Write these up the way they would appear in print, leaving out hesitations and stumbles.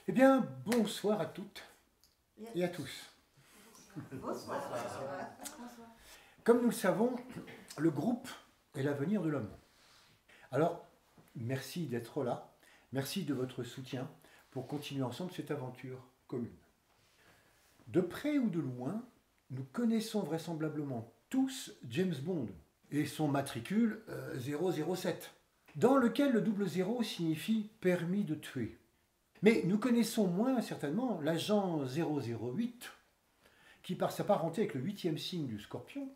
Eh bien, bonsoir à toutes et à tous. Bonsoir. Comme nous le savons, le groupe est l'avenir de l'homme. Alors, merci d'être là, merci de votre soutien pour continuer ensemble cette aventure commune. De près ou de loin, nous connaissons vraisemblablement tous James Bond et son matricule 007, dans lequel le double zéro signifie permis de tuer. Mais nous connaissons moins certainement l'agent 008, qui par sa parenté avec le 8e signe du Scorpion,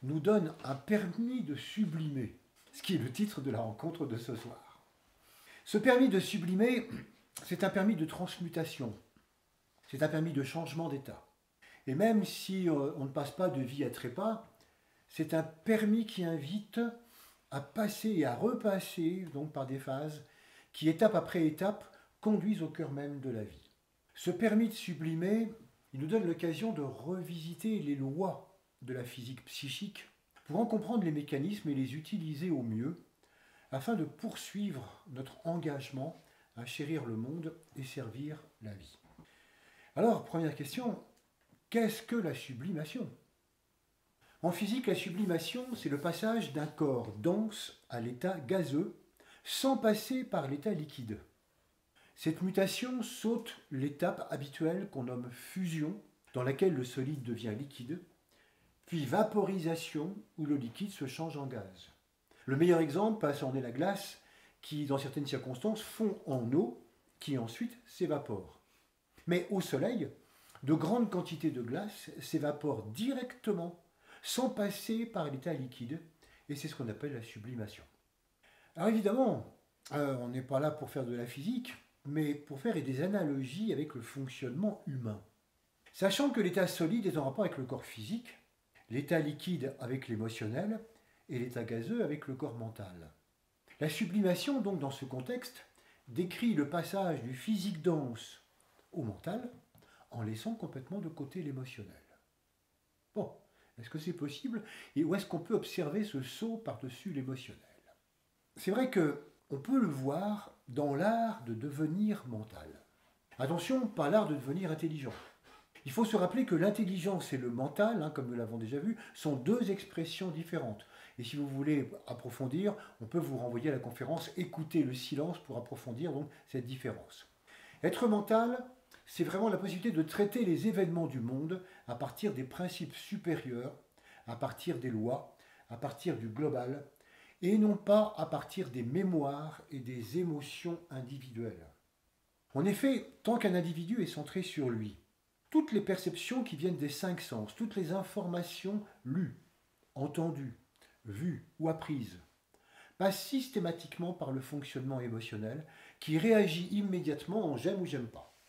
nous donne un permis de sublimer, ce qui est le titre de la rencontre de ce soir. Ce permis de sublimer, c'est un permis de transmutation, c'est un permis de changement d'état. Et même si on ne passe pas de vie à trépas, c'est un permis qui invite à passer et à repasser, donc par des phases, qui étape après étape conduisent au cœur même de la vie. Ce permis de sublimer, il nous donne l'occasion de revisiter les lois de la physique psychique pour en comprendre les mécanismes et les utiliser au mieux afin de poursuivre notre engagement à chérir le monde et servir la vie. Alors, première question, qu'est-ce que la sublimation ? En physique, la sublimation, c'est le passage d'un corps dense à l'état gazeux sans passer par l'état liquide. Cette mutation saute l'étape habituelle qu'on nomme fusion, dans laquelle le solide devient liquide, puis vaporisation, où le liquide se change en gaz. Le meilleur exemple en est la glace, qui, dans certaines circonstances, fond en eau, qui ensuite s'évapore. Mais au soleil, de grandes quantités de glace s'évaporent directement, sans passer par l'état liquide, et c'est ce qu'on appelle la sublimation. Alors évidemment, on n'est pas là pour faire de la physique, mais pour faire des analogies avec le fonctionnement humain. Sachant que l'état solide est en rapport avec le corps physique, l'état liquide avec l'émotionnel et l'état gazeux avec le corps mental. La sublimation, donc, dans ce contexte, décrit le passage du physique dense au mental en laissant complètement de côté l'émotionnel. Bon, est-ce que c'est possible et où est-ce qu'on peut observer ce saut par-dessus l'émotionnel ? C'est vrai qu'on peut le voir dans l'art de devenir mental. Attention, pas l'art de devenir intelligent. Il faut se rappeler que l'intelligence et le mental, comme nous l'avons déjà vu, sont deux expressions différentes. Et si vous voulez approfondir, on peut vous renvoyer à la conférence « Écoutez le silence » pour approfondir donc cette différence. Être mental, c'est vraiment la possibilité de traiter les événements du monde à partir des principes supérieurs, à partir des lois, à partir du global, et non pas à partir des mémoires et des émotions individuelles. En effet, tant qu'un individu est centré sur lui, toutes les perceptions qui viennent des 5 sens, toutes les informations lues, entendues, vues ou apprises, passent systématiquement par le fonctionnement émotionnel qui réagit immédiatement en j'aime ou j'aime pas.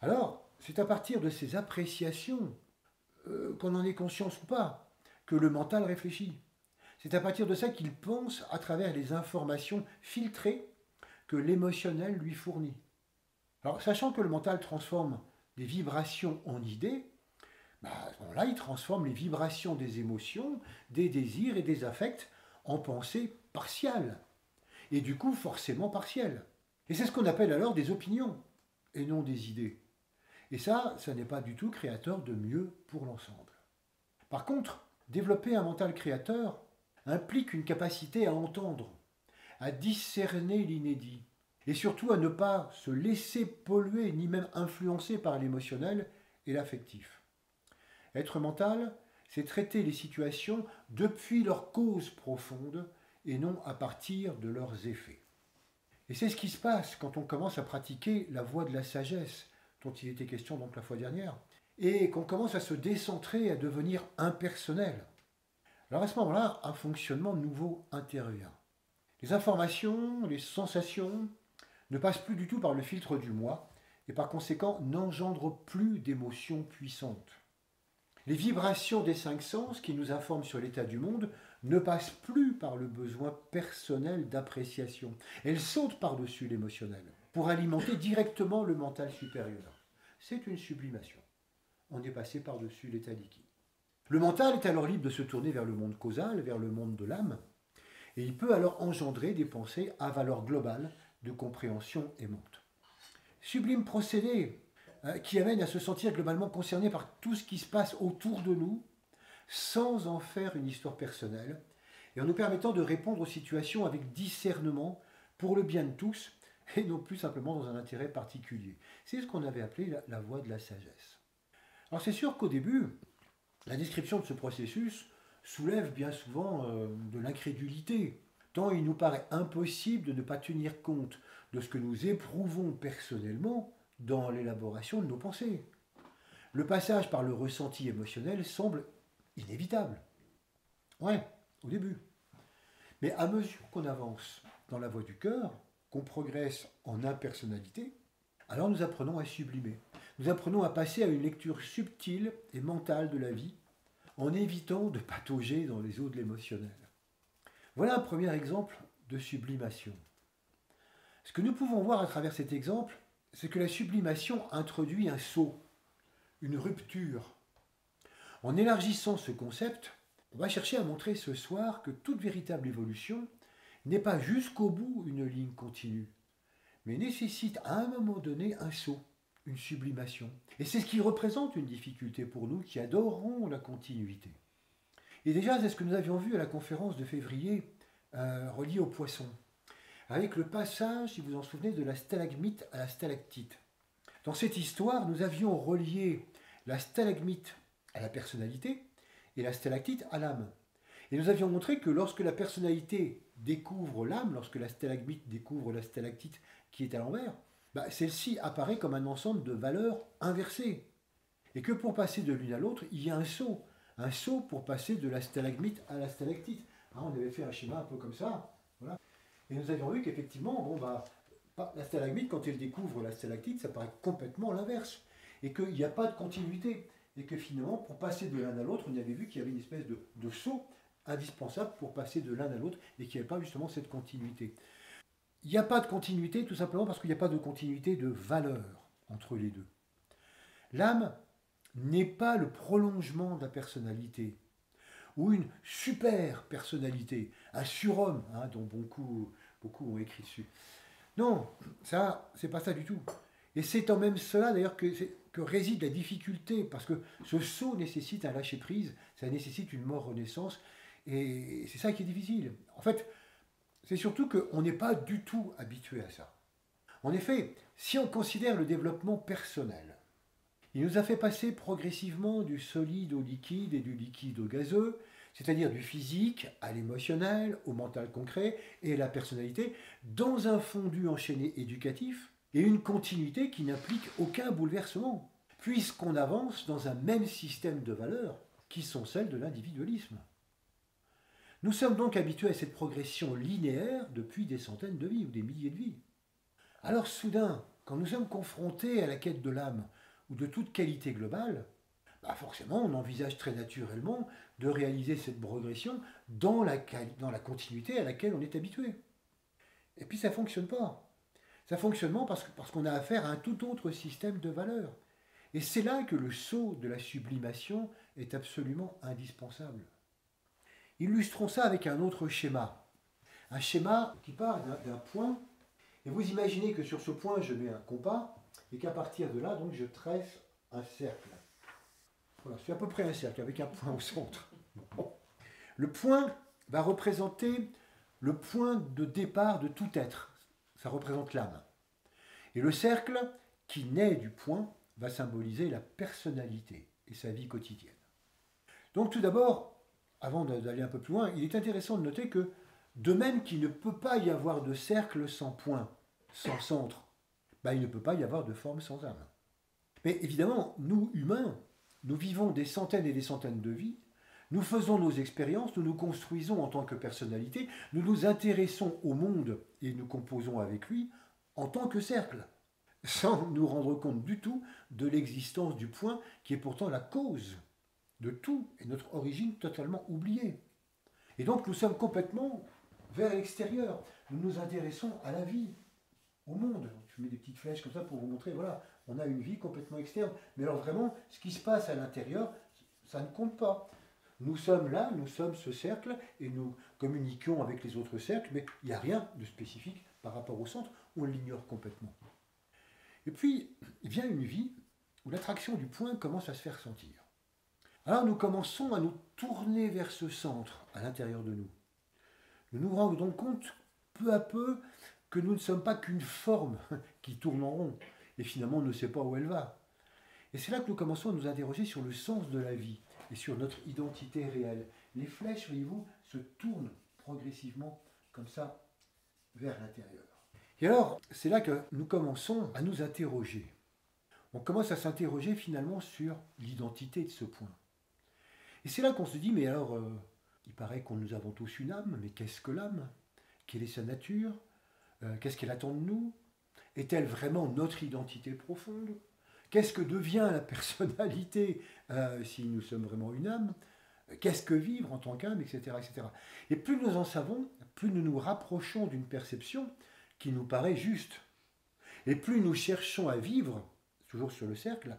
Alors, c'est à partir de ces appréciations, qu'on en ait conscience ou pas, que le mental réfléchit. C'est à partir de ça qu'il pense à travers les informations filtrées que l'émotionnel lui fournit. Alors, sachant que le mental transforme des vibrations en idées, à ce moment-là, il transforme les vibrations des émotions, des désirs et des affects en pensées partiales, et du coup forcément partielles. Et c'est ce qu'on appelle alors des opinions, et non des idées. Et ça n'est pas du tout créateur de mieux pour l'ensemble. Par contre, développer un mental créateur implique une capacité à entendre, à discerner l'inédit, et surtout à ne pas se laisser polluer ni même influencer par l'émotionnel et l'affectif. Être mental, c'est traiter les situations depuis leurs causes profondes et non à partir de leurs effets. Et c'est ce qui se passe quand on commence à pratiquer la voie de la sagesse, dont il était question donc la fois dernière, et qu'on commence à se décentrer, à devenir impersonnel. Alors à ce moment-là, un fonctionnement nouveau intervient. Les informations, les sensations ne passent plus du tout par le filtre du moi et par conséquent n'engendrent plus d'émotions puissantes. Les vibrations des 5 sens qui nous informent sur l'état du monde ne passent plus par le besoin personnel d'appréciation. Elles sautent par-dessus l'émotionnel pour alimenter directement le mental supérieur. C'est une sublimation. On est passé par-dessus l'état liquide. Le mental est alors libre de se tourner vers le monde causal, vers le monde de l'âme, et il peut alors engendrer des pensées à valeur globale de compréhension aimante. Sublime procédé qui amène à se sentir globalement concerné par tout ce qui se passe autour de nous, sans en faire une histoire personnelle, et en nous permettant de répondre aux situations avec discernement pour le bien de tous, et non plus simplement dans un intérêt particulier. C'est ce qu'on avait appelé la voie de la sagesse. Alors c'est sûr qu'au début, la description de ce processus soulève bien souvent de l'incrédulité, tant il nous paraît impossible de ne pas tenir compte de ce que nous éprouvons personnellement dans l'élaboration de nos pensées. Le passage par le ressenti émotionnel semble inévitable. Ouais, au début. Mais à mesure qu'on avance dans la voie du cœur, qu'on progresse en impersonnalité, alors nous apprenons à sublimer. Nous apprenons à passer à une lecture subtile et mentale de la vie, en évitant de patauger dans les eaux de l'émotionnel. Voilà un premier exemple de sublimation. Ce que nous pouvons voir à travers cet exemple, c'est que la sublimation introduit un saut, une rupture. En élargissant ce concept, on va chercher à montrer ce soir que toute véritable évolution n'est pas jusqu'au bout une ligne continue, mais nécessite à un moment donné un saut, une sublimation. Et c'est ce qui représente une difficulté pour nous qui adorons la continuité. Et déjà, c'est ce que nous avions vu à la conférence de février reliée aux poissons, avec le passage, si vous en souvenez, de la stalagmite à la stalactite. Dans cette histoire, nous avions relié la stalagmite à la personnalité et la stalactite à l'âme. Et nous avions montré que lorsque la personnalité découvre l'âme, lorsque la stalagmite découvre la stalactite qui est à l'envers, celle-ci apparaît comme un ensemble de valeurs inversées. Et que pour passer de l'une à l'autre, il y a un saut pour passer de la stalagmite à la stalactite. On avait fait un schéma un peu comme ça. Voilà. Et nous avions vu qu'effectivement, la stalagmite, quand elle découvre la stalactite, ça paraît complètement l'inverse. Et qu'il n'y a pas de continuité. Et que finalement, pour passer de l'un à l'autre, on avait vu qu'il y avait une espèce de saut indispensable pour passer de l'un à l'autre et qu'il n'y avait pas justement cette continuité. Il n'y a pas de continuité tout simplement parce qu'il n'y a pas de continuité de valeur entre les deux. L'âme n'est pas le prolongement de la personnalité ou une super personnalité, un surhomme, dont beaucoup ont écrit dessus. Non, ça, c'est pas ça du tout. Et c'est en même cela d'ailleurs que réside la difficulté, parce que ce saut nécessite un lâcher-prise, ça nécessite une mort-renaissance, et c'est ça qui est difficile. En fait, c'est surtout qu'on n'est pas du tout habitué à ça. En effet, si on considère le développement personnel, il nous a fait passer progressivement du solide au liquide et du liquide au gazeux, c'est-à-dire du physique à l'émotionnel, au mental concret et à la personnalité, dans un fondu enchaîné éducatif et une continuité qui n'implique aucun bouleversement, puisqu'on avance dans un même système de valeurs qui sont celles de l'individualisme. Nous sommes donc habitués à cette progression linéaire depuis des centaines de vies ou des milliers de vies. Alors soudain, quand nous sommes confrontés à la quête de l'âme ou de toute qualité globale, forcément on envisage très naturellement de réaliser cette progression dans la continuité à laquelle on est habitué. Et puis ça ne fonctionne pas. Ça fonctionne pas parce qu'on a affaire à un tout autre système de valeurs. Et c'est là que le saut de la sublimation est absolument indispensable. Illustrons ça avec un autre schéma. Un schéma qui part d'un point, et vous imaginez que sur ce point je mets un compas, et qu'à partir de là, donc, je tresse un cercle. Voilà, c'est à peu près un cercle, avec un point au centre. Bon. Le point va représenter le point de départ de tout être. Ça représente l'âme. Et le cercle, qui naît du point, va symboliser la personnalité et sa vie quotidienne. Donc tout d'abord, avant d'aller un peu plus loin, il est intéressant de noter que, de même qu'il ne peut pas y avoir de cercle sans point, sans centre, il ne peut pas y avoir de forme sans âme. Mais évidemment, nous, humains, nous vivons des centaines et des centaines de vies, nous faisons nos expériences, nous nous construisons en tant que personnalité, nous nous intéressons au monde et nous composons avec lui en tant que cercle, sans nous rendre compte du tout de l'existence du point qui est pourtant la cause de tout et notre origine totalement oubliée. Et donc nous sommes complètement vers l'extérieur, nous nous intéressons à la vie, au monde. Je mets des petites flèches comme ça pour vous montrer, voilà, on a une vie complètement externe. Mais alors vraiment, ce qui se passe à l'intérieur, ça ne compte pas. Nous sommes là, nous sommes ce cercle, et nous communiquons avec les autres cercles, mais il n'y a rien de spécifique par rapport au centre, on l'ignore complètement. Et puis, vient une vie où l'attraction du point commence à se faire sentir. Alors nous commençons à nous tourner vers ce centre à l'intérieur de nous. Nous nous rendons donc compte peu à peu que nous ne sommes pas qu'une forme qui tourne en rond et finalement on ne sait pas où elle va. Et c'est là que nous commençons à nous interroger sur le sens de la vie et sur notre identité réelle. Les flèches, voyez-vous, se tournent progressivement comme ça vers l'intérieur. Et alors, c'est là que nous commençons à nous interroger. On commence à s'interroger finalement sur l'identité de ce point. Et c'est là qu'on se dit, mais alors, il paraît que nous avons tous une âme, mais qu'est-ce que l'âme? Quelle est sa nature? Qu'est-ce qu'elle attend de nous? Est-elle vraiment notre identité profonde? Qu'est-ce que devient la personnalité si nous sommes vraiment une âme? Qu'est-ce que vivre en tant qu'âme, etc., etc. Et plus nous en savons, plus nous nous rapprochons d'une perception qui nous paraît juste. Et plus nous cherchons à vivre, toujours sur le cercle,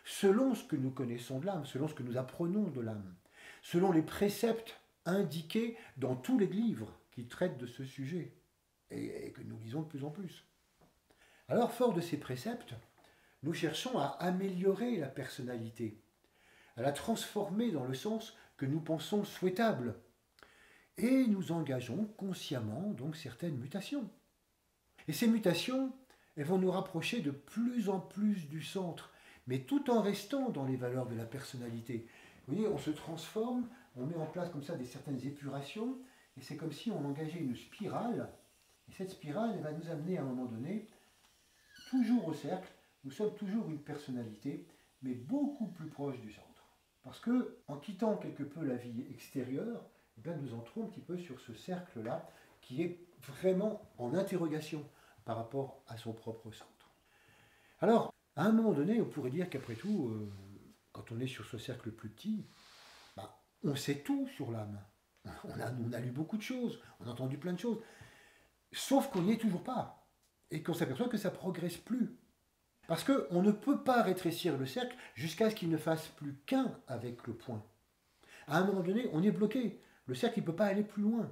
selon ce que nous connaissons de l'âme, selon ce que nous apprenons de l'âme, selon les préceptes indiqués dans tous les livres qui traitent de ce sujet, et que nous lisons de plus en plus. Alors, fort de ces préceptes, nous cherchons à améliorer la personnalité, à la transformer dans le sens que nous pensons souhaitable, et nous engageons consciemment donc certaines mutations. Et ces mutations, elles vont nous rapprocher de plus en plus du centre, mais tout en restant dans les valeurs de la personnalité. Vous voyez, on se transforme, on met en place comme ça certaines épurations, et c'est comme si on engageait une spirale, et cette spirale, elle va nous amener à un moment donné, toujours au cercle, nous sommes toujours une personnalité, mais beaucoup plus proche du centre. Parce que, en quittant quelque peu la vie extérieure, eh bien, nous entrons un petit peu sur ce cercle-là, qui est vraiment en interrogation par rapport à son propre centre. Alors, à un moment donné, on pourrait dire qu'après tout, quand on est sur ce cercle plus petit, on sait tout sur l'âme. On a lu beaucoup de choses, on a entendu plein de choses, sauf qu'on n'y est toujours pas, et qu'on s'aperçoit que ça ne progresse plus. Parce qu'on ne peut pas rétrécir le cercle jusqu'à ce qu'il ne fasse plus qu'un avec le point. À un moment donné, on est bloqué. Le cercle ne peut pas aller plus loin.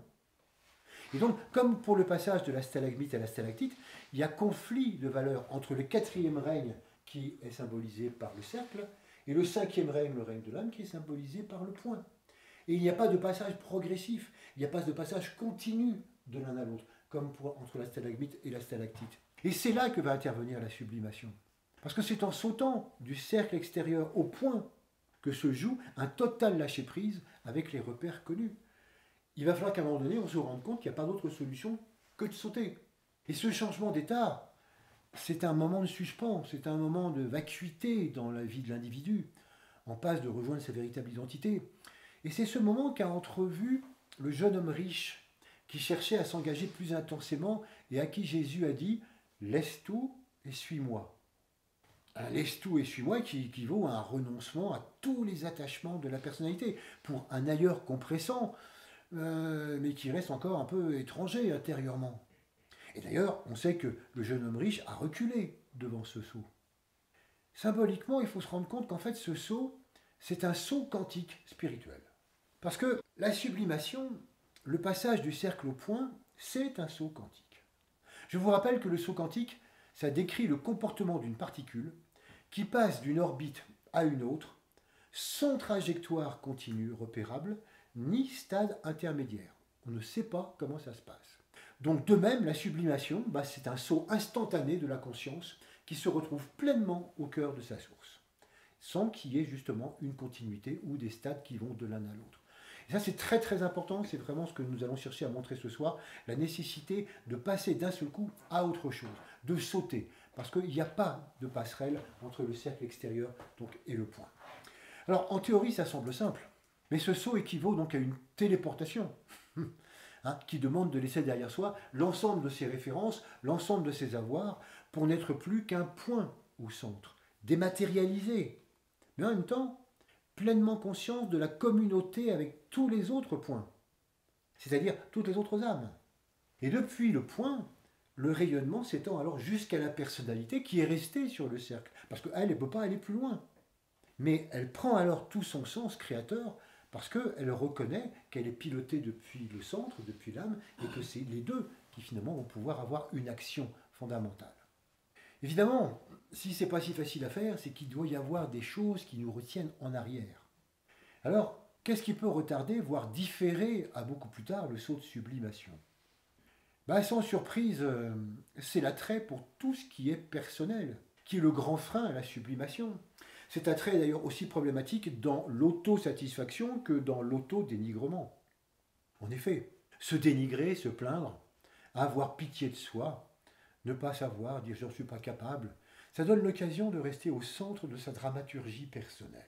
Et donc, comme pour le passage de la stalagmite à la stalactite, il y a conflit de valeurs entre le quatrième règne qui est symbolisé par le cercle et le cinquième règne, le règne de l'âme, qui est symbolisé par le point. Et il n'y a pas de passage progressif, il n'y a pas de passage continu de l'un à l'autre, comme entre la stalagmite et la stalactite. Et c'est là que va intervenir la sublimation. Parce que c'est en sautant du cercle extérieur au point que se joue un total lâcher-prise avec les repères connus. Il va falloir qu'à un moment donné, on se rende compte qu'il n'y a pas d'autre solution que de sauter. Et ce changement d'état, c'est un moment de suspens, c'est un moment de vacuité dans la vie de l'individu. On passe de rejoindre sa véritable identité. Et c'est ce moment qu'a entrevu le jeune homme riche qui cherchait à s'engager plus intensément et à qui Jésus a dit « Laisse tout et suis-moi ». Laisse tout et suis-moi qui équivaut à un renoncement à tous les attachements de la personnalité pour un ailleurs compressant, mais qui reste encore un peu étranger intérieurement. Et d'ailleurs, on sait que le jeune homme riche a reculé devant ce saut. Symboliquement, il faut se rendre compte qu'en fait, ce saut, c'est un saut quantique spirituel. Parce que la sublimation, le passage du cercle au point, c'est un saut quantique. Je vous rappelle que le saut quantique, ça décrit le comportement d'une particule qui passe d'une orbite à une autre, sans trajectoire continue repérable, ni stade intermédiaire. On ne sait pas comment ça se passe. Donc de même, la sublimation, c'est un saut instantané de la conscience qui se retrouve pleinement au cœur de sa source, sans qu'il y ait justement une continuité ou des stades qui vont de l'un à l'autre. Et ça, c'est très très important, c'est vraiment ce que nous allons chercher à montrer ce soir, la nécessité de passer d'un seul coup à autre chose, de sauter, parce qu'il n'y a pas de passerelle entre le cercle extérieur et le point. Alors, en théorie, ça semble simple, mais ce saut équivaut donc à une téléportation, qui demande de laisser derrière soi l'ensemble de ses références, l'ensemble de ses avoirs, pour n'être plus qu'un point au centre, dématérialisé, mais en même temps, pleinement conscience de la communauté avec tous les autres points, c'est-à-dire toutes les autres âmes. Et depuis le point, le rayonnement s'étend alors jusqu'à la personnalité qui est restée sur le cercle, parce qu'elle ne peut pas aller plus loin. Mais elle prend alors tout son sens créateur, parce qu'elle reconnaît qu'elle est pilotée depuis le centre, depuis l'âme, et que c'est les deux qui finalement vont pouvoir avoir une action fondamentale. Évidemment, si c'est pas si facile à faire, c'est qu'il doit y avoir des choses qui nous retiennent en arrière. Alors, qu'est-ce qui peut retarder, voire différer à beaucoup plus tard le saut de sublimation? Sans surprise, c'est l'attrait pour tout ce qui est personnel, qui est le grand frein à la sublimation. Cet attrait est d'ailleurs aussi problématique dans l'autosatisfaction que dans l'autodénigrement. En effet, se dénigrer, se plaindre, avoir pitié de soi, ne pas savoir, dire je ne suis pas capable, ça donne l'occasion de rester au centre de sa dramaturgie personnelle.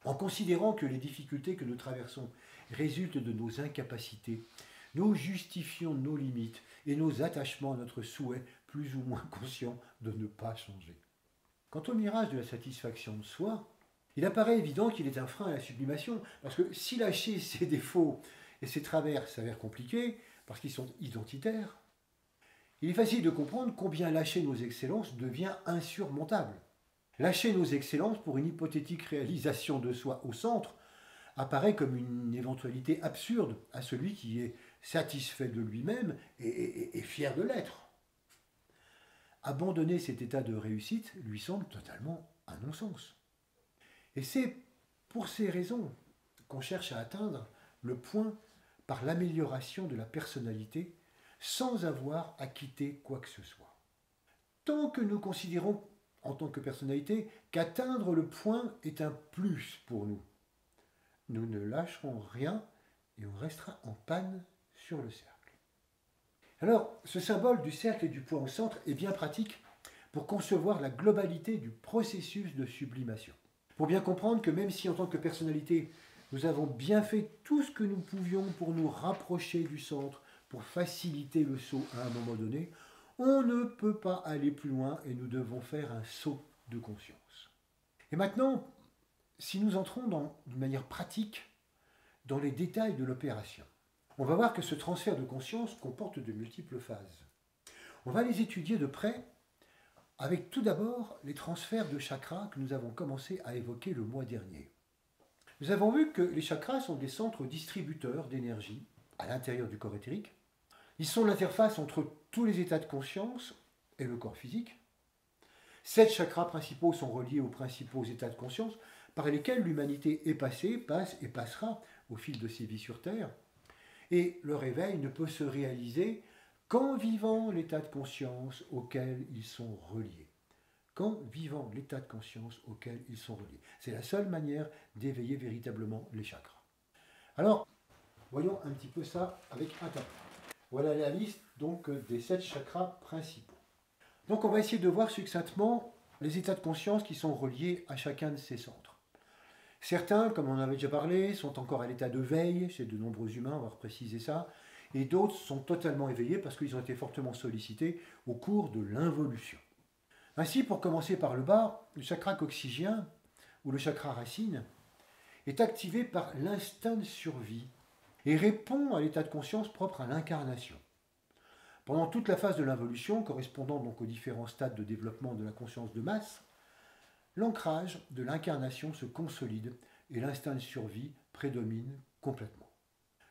En considérant que les difficultés que nous traversons résultent de nos incapacités, nous justifions nos limites et nos attachements à notre souhait plus ou moins conscient de ne pas changer. Quant au mirage de la satisfaction de soi, il apparaît évident qu'il est un frein à la sublimation, parce que si lâcher ses défauts et ses travers s'avère compliqué, parce qu'ils sont identitaires, il est facile de comprendre combien lâcher nos excellences devient insurmontable. Lâcher nos excellences pour une hypothétique réalisation de soi au centre apparaît comme une éventualité absurde à celui qui est satisfait de lui-même et fier de l'être. Abandonner cet état de réussite lui semble totalement un non-sens. Et c'est pour ces raisons qu'on cherche à atteindre le point par l'amélioration de la personnalité sans avoir à quitter quoi que ce soit. Tant que nous considérons en tant que personnalité qu'atteindre le point est un plus pour nous, nous ne lâcherons rien et on restera en panne sur le cercle. Alors, ce symbole du cercle et du point au centre est bien pratique pour concevoir la globalité du processus de sublimation. Pour bien comprendre que même si en tant que personnalité, nous avons bien fait tout ce que nous pouvions pour nous rapprocher du centre, pour faciliter le saut à un moment donné, on ne peut pas aller plus loin et nous devons faire un saut de conscience. Et maintenant, si nous entrons d'une manière pratique dans les détails de l'opération, on va voir que ce transfert de conscience comporte de multiples phases. On va les étudier de près avec tout d'abord les transferts de chakras que nous avons commencé à évoquer le mois dernier. Nous avons vu que les chakras sont des centres distributeurs d'énergie à l'intérieur du corps éthérique. Ils sont l'interface entre tous les états de conscience et le corps physique. 7 chakras principaux sont reliés aux principaux états de conscience par lesquels l'humanité est passée, passe et passera au fil de ses vies sur Terre. Et le réveil ne peut se réaliser qu'en vivant l'état de conscience auquel ils sont reliés. Qu'en vivant l'état de conscience auquel ils sont reliés. C'est la seule manière d'éveiller véritablement les chakras. Alors, voyons un petit peu ça avec un tableau. Voilà la liste donc des 7 chakras principaux. Donc on va essayer de voir succinctement les états de conscience qui sont reliés à chacun de ces centres. Certains, comme on en avait déjà parlé, sont encore à l'état de veille chez de nombreux humains, on va repréciser ça, et d'autres sont totalement éveillés parce qu'ils ont été fortement sollicités au cours de l'involution. Ainsi, pour commencer par le bas, le chakra coccygien, ou le chakra racine, est activé par l'instinct de survie et répond à l'état de conscience propre à l'incarnation. Pendant toute la phase de l'involution, correspondant donc aux différents stades de développement de la conscience de masse, l'ancrage de l'incarnation se consolide et l'instinct de survie prédomine complètement.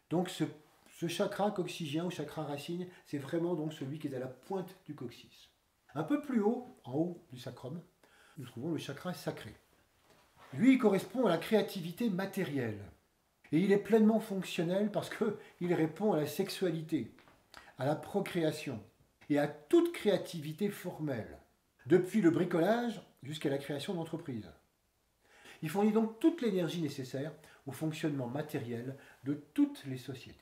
Donc ce chakra coccygien ou chakra racine, c'est vraiment donc celui qui est à la pointe du coccyx. Un peu plus haut, en haut du sacrum, nous trouvons le chakra sacré. Lui, il correspond à la créativité matérielle. Et il est pleinement fonctionnel parce qu'il répond à la sexualité, à la procréation et à toute créativité formelle, depuis le bricolage jusqu'à la création d'entreprises. Il fournit donc toute l'énergie nécessaire au fonctionnement matériel de toutes les sociétés.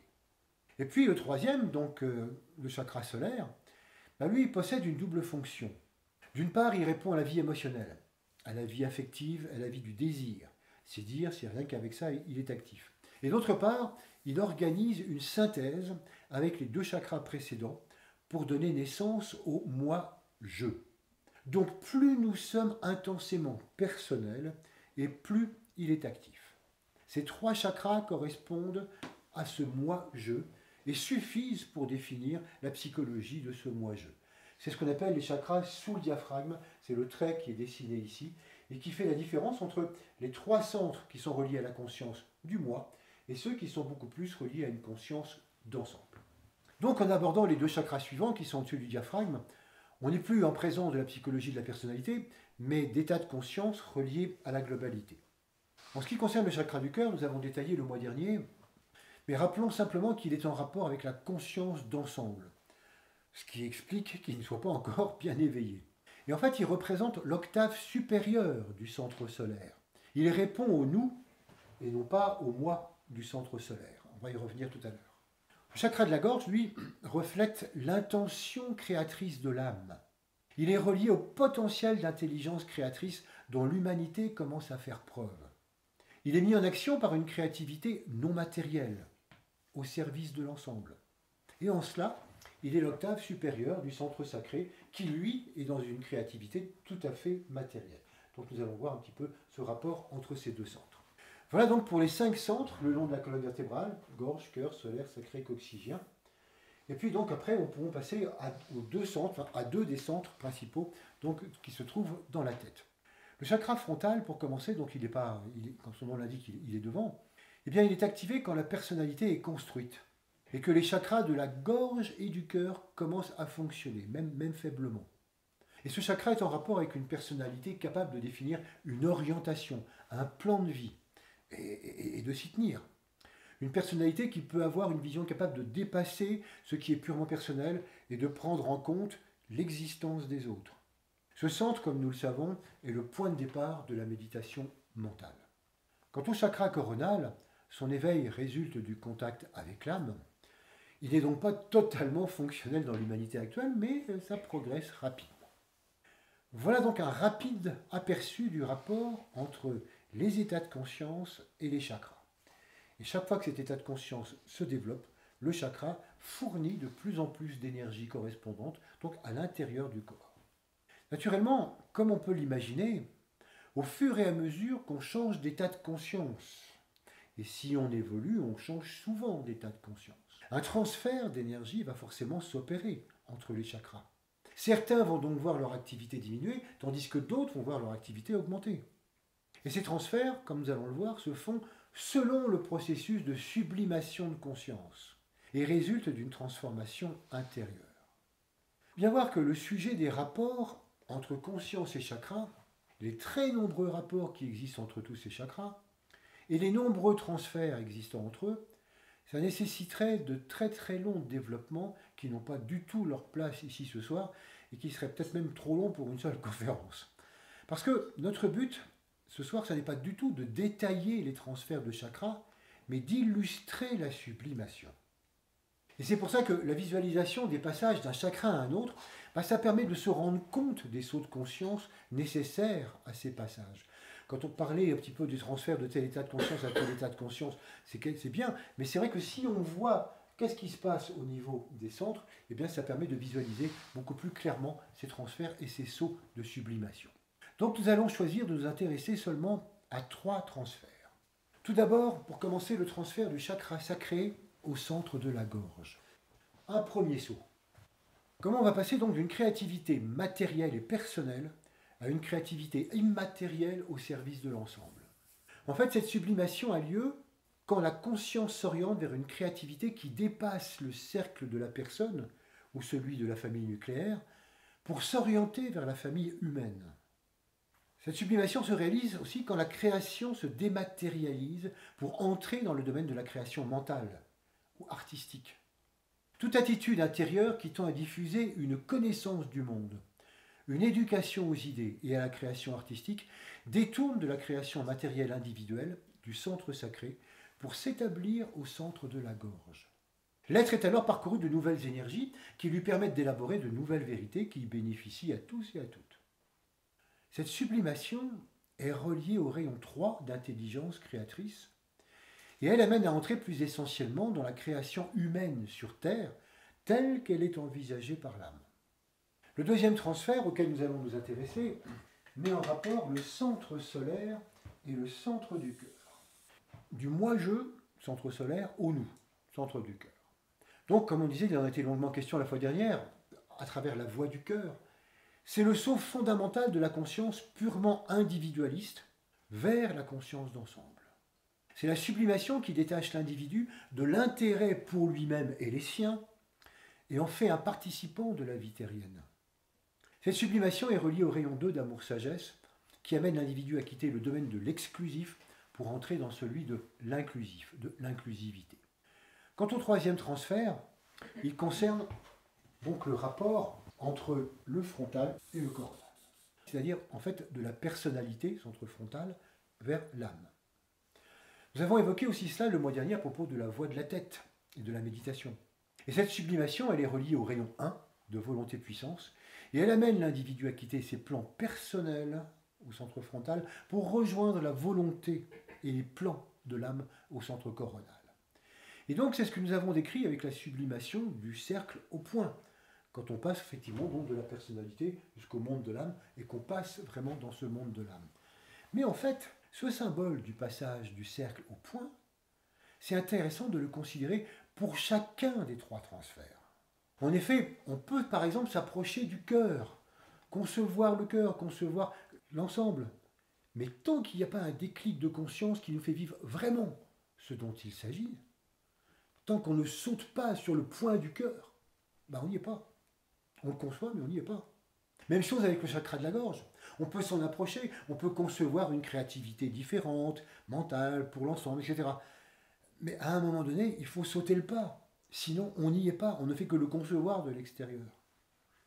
Et puis le troisième, donc le chakra solaire, lui, il possède une double fonction. D'une part, il répond à la vie émotionnelle, à la vie affective, à la vie du désir. C'est dire si rien qu'avec ça, il est actif. Et d'autre part, il organise une synthèse avec les 2 chakras précédents pour donner naissance au moi-je. Donc plus nous sommes intensément personnels et plus il est actif. Ces 3 chakras correspondent à ce moi-je et suffisent pour définir la psychologie de ce moi-je. C'est ce qu'on appelle les chakras sous le diaphragme, c'est le trait qui est dessiné ici, et qui fait la différence entre les 3 centres qui sont reliés à la conscience du moi et ceux qui sont beaucoup plus reliés à une conscience d'ensemble. Donc en abordant les 2 chakras suivants qui sont au-dessus du diaphragme, On n'est plus en présence de la psychologie de la personnalité, mais d'états de conscience reliés à la globalité. En ce qui concerne le chakra du cœur, nous avons détaillé le mois dernier, mais rappelons simplement qu'il est en rapport avec la conscience d'ensemble, ce qui explique qu'il ne soit pas encore bien éveillé. Et en fait, il représente l'octave supérieure du centre solaire. Il répond au nous et non pas au moi du centre solaire. On va y revenir tout à l'heure. Le chakra de la gorge, lui, reflète l'intention créatrice de l'âme. Il est relié au potentiel d'intelligence créatrice dont l'humanité commence à faire preuve. Il est mis en action par une créativité non matérielle, au service de l'ensemble. Et en cela, il est l'octave supérieure du centre sacré, qui lui est dans une créativité tout à fait matérielle. Donc nous allons voir un petit peu ce rapport entre ces deux centres. Voilà donc pour les 5 centres le long de la colonne vertébrale, gorge, cœur, solaire, sacré, coccygien. Et puis donc après, on pourra passer aux 2 centres, enfin, à 2 des centres principaux donc, qui se trouvent dans la tête. Le chakra frontal, pour commencer, donc comme son nom l'indique, il est devant, eh bien il est activé quand la personnalité est construite et que les chakras de la gorge et du cœur commencent à fonctionner, même faiblement. Et ce chakra est en rapport avec une personnalité capable de définir une orientation, un plan de vie, et de s'y tenir. Une personnalité qui peut avoir une vision capable de dépasser ce qui est purement personnel et de prendre en compte l'existence des autres. Ce centre, comme nous le savons, est le point de départ de la méditation mentale. Quant au chakra coronal, son éveil résulte du contact avec l'âme. Il n'est donc pas totalement fonctionnel dans l'humanité actuelle, mais ça progresse rapidement. Voilà donc un rapide aperçu du rapport entre les états de conscience et les chakras. Et chaque fois que cet état de conscience se développe, le chakra fournit de plus en plus d'énergie correspondante, donc à l'intérieur du corps. Naturellement, comme on peut l'imaginer, au fur et à mesure qu'on change d'état de conscience, et si on évolue, on change souvent d'état de conscience, un transfert d'énergie va forcément s'opérer entre les chakras. Certains vont donc voir leur activité diminuer, tandis que d'autres vont voir leur activité augmenter. Et ces transferts, comme nous allons le voir, se font selon le processus de sublimation de conscience et résultent d'une transformation intérieure. Bien voir que le sujet des rapports entre conscience et chakras, les très nombreux rapports qui existent entre tous ces chakras, et les nombreux transferts existant entre eux, ça nécessiterait de très très longs développements qui n'ont pas du tout leur place ici ce soir et qui seraient peut-être même trop longs pour une seule conférence. Parce que notre but ce soir, ce n'est pas du tout de détailler les transferts de chakras, mais d'illustrer la sublimation. Et c'est pour ça que la visualisation des passages d'un chakra à un autre, ça permet de se rendre compte des sauts de conscience nécessaires à ces passages. Quand on parlait un petit peu du transfert de tel état de conscience à tel état de conscience, c'est bien, mais c'est vrai que si on voit qu'est-ce qui se passe au niveau des centres, eh bien ça permet de visualiser beaucoup plus clairement ces transferts et ces sauts de sublimation. Donc nous allons choisir de nous intéresser seulement à 3 transferts. Tout d'abord, pour commencer, le transfert du chakra sacré au centre de la gorge. Un premier saut. Comment on va passer donc d'une créativité matérielle et personnelle à une créativité immatérielle au service de l'ensemble. En fait, cette sublimation a lieu quand la conscience s'oriente vers une créativité qui dépasse le cercle de la personne ou celui de la famille nucléaire pour s'orienter vers la famille humaine. Cette sublimation se réalise aussi quand la création se dématérialise pour entrer dans le domaine de la création mentale ou artistique. Toute attitude intérieure qui tend à diffuser une connaissance du monde, une éducation aux idées et à la création artistique détourne de la création matérielle individuelle du centre sacré pour s'établir au centre de la gorge. L'être est alors parcouru de nouvelles énergies qui lui permettent d'élaborer de nouvelles vérités qui bénéficient à tous et à toutes. Cette sublimation est reliée au rayon 3 d'intelligence créatrice et elle amène à entrer plus essentiellement dans la création humaine sur Terre telle qu'elle est envisagée par l'âme. Le deuxième transfert auquel nous allons nous intéresser met en rapport le centre solaire et le centre du cœur. Du moi-je, centre solaire, au nous, centre du cœur. Donc, comme on disait, il en a été longuement question la fois dernière, à travers la voix du cœur, c'est le saut fondamental de la conscience purement individualiste vers la conscience d'ensemble. C'est la sublimation qui détache l'individu de l'intérêt pour lui-même et les siens et en fait un participant de la vie terrienne. Cette sublimation est reliée au rayon 2 d'amour-sagesse, qui amène l'individu à quitter le domaine de l'exclusif pour entrer dans celui de l'inclusif, de l'inclusivité. Quant au troisième transfert, il concerne donc le rapport entre le frontal et le coronal. C'est-à-dire, en fait, de la personnalité, centre frontal, vers l'âme. Nous avons évoqué aussi cela le mois dernier à propos de la voie de la tête et de la méditation. Et cette sublimation, elle est reliée au rayon 1 de volonté-puissance, et elle amène l'individu à quitter ses plans personnels au centre frontal pour rejoindre la volonté et les plans de l'âme au centre coronal. Et donc, c'est ce que nous avons décrit avec la sublimation du cercle au point, quand on passe effectivement donc de la personnalité jusqu'au monde de l'âme et qu'on passe vraiment dans ce monde de l'âme. Mais en fait, ce symbole du passage du cercle au point, c'est intéressant de le considérer pour chacun des trois transferts. En effet, on peut par exemple s'approcher du cœur, concevoir le cœur, concevoir l'ensemble. Mais tant qu'il n'y a pas un déclic de conscience qui nous fait vivre vraiment ce dont il s'agit, tant qu'on ne saute pas sur le point du cœur, on n'y est pas. On le conçoit, mais on n'y est pas. Même chose avec le chakra de la gorge. On peut s'en approcher, on peut concevoir une créativité différente, mentale, pour l'ensemble, etc. Mais à un moment donné, il faut sauter le pas. Sinon, on n'y est pas. On ne fait que le concevoir de l'extérieur.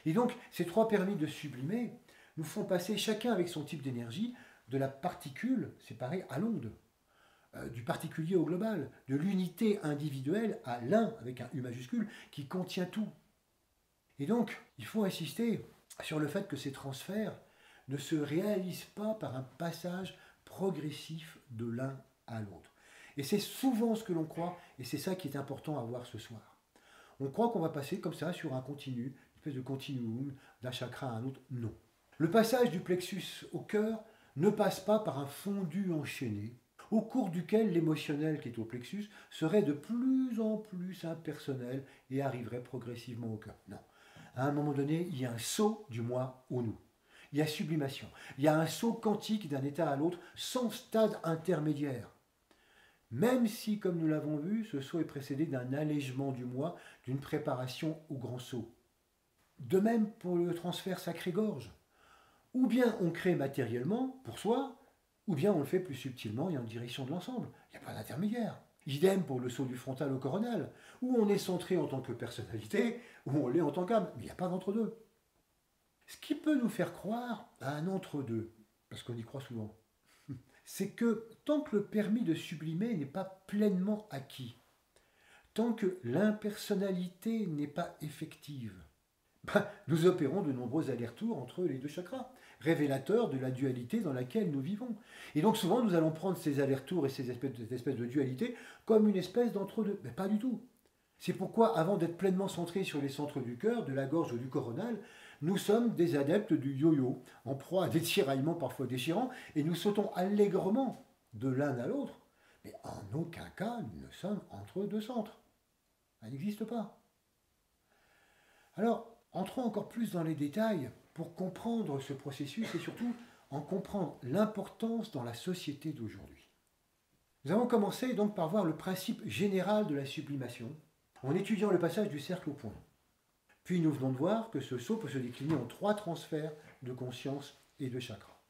Et donc, ces trois permis de sublimer nous font passer chacun avec son type d'énergie de la particule séparée à l'onde, du particulier au global, de l'unité individuelle à l'un avec un U majuscule qui contient tout. Et donc, il faut insister sur le fait que ces transferts ne se réalisent pas par un passage progressif de l'un à l'autre. Et c'est souvent ce que l'on croit, et c'est ça qui est important à voir ce soir. On croit qu'on va passer comme ça sur un continu, une espèce de continuum d'un chakra à un autre. Non. Le passage du plexus au cœur ne passe pas par un fondu enchaîné, au cours duquel l'émotionnel qui est au plexus serait de plus en plus impersonnel et arriverait progressivement au cœur. Non. À un moment donné, il y a un saut du moi au nous. Il y a sublimation. Il y a un saut quantique d'un état à l'autre sans stade intermédiaire. Même si, comme nous l'avons vu, ce saut est précédé d'un allègement du moi, d'une préparation au grand saut. De même pour le transfert sacré-gorge. Ou bien on crée matériellement pour soi, ou bien on le fait plus subtilement et en direction de l'ensemble. Il n'y a pas d'intermédiaire. Idem pour le saut du frontal au coronal, où on est centré en tant que personnalité, ou on l'est en tant qu'âme. Mais il n'y a pas d'entre-deux. Ce qui peut nous faire croire à un entre-deux, parce qu'on y croit souvent, c'est que tant que le permis de sublimer n'est pas pleinement acquis, tant que l'impersonnalité n'est pas effective, nous opérons de nombreux allers-retours entre les deux chakras, révélateurs de la dualité dans laquelle nous vivons. Et donc souvent nous allons prendre ces allers-retours et ces espèces de dualité comme une espèce d'entre-deux. Mais pas du tout. C'est pourquoi, avant d'être pleinement centrés sur les centres du cœur, de la gorge ou du coronal, nous sommes des adeptes du yo-yo, en proie à des tiraillements parfois déchirants, et nous sautons allègrement de l'un à l'autre, mais en aucun cas nous ne sommes entre deux centres. Ça n'existe pas. Alors, entrons encore plus dans les détails pour comprendre ce processus et surtout en comprendre l'importance dans la société d'aujourd'hui. Nous avons commencé donc par voir le principe général de la sublimation en étudiant le passage du cercle au point. Puis nous venons de voir que ce saut peut se décliner en trois transferts de conscience et de chakra.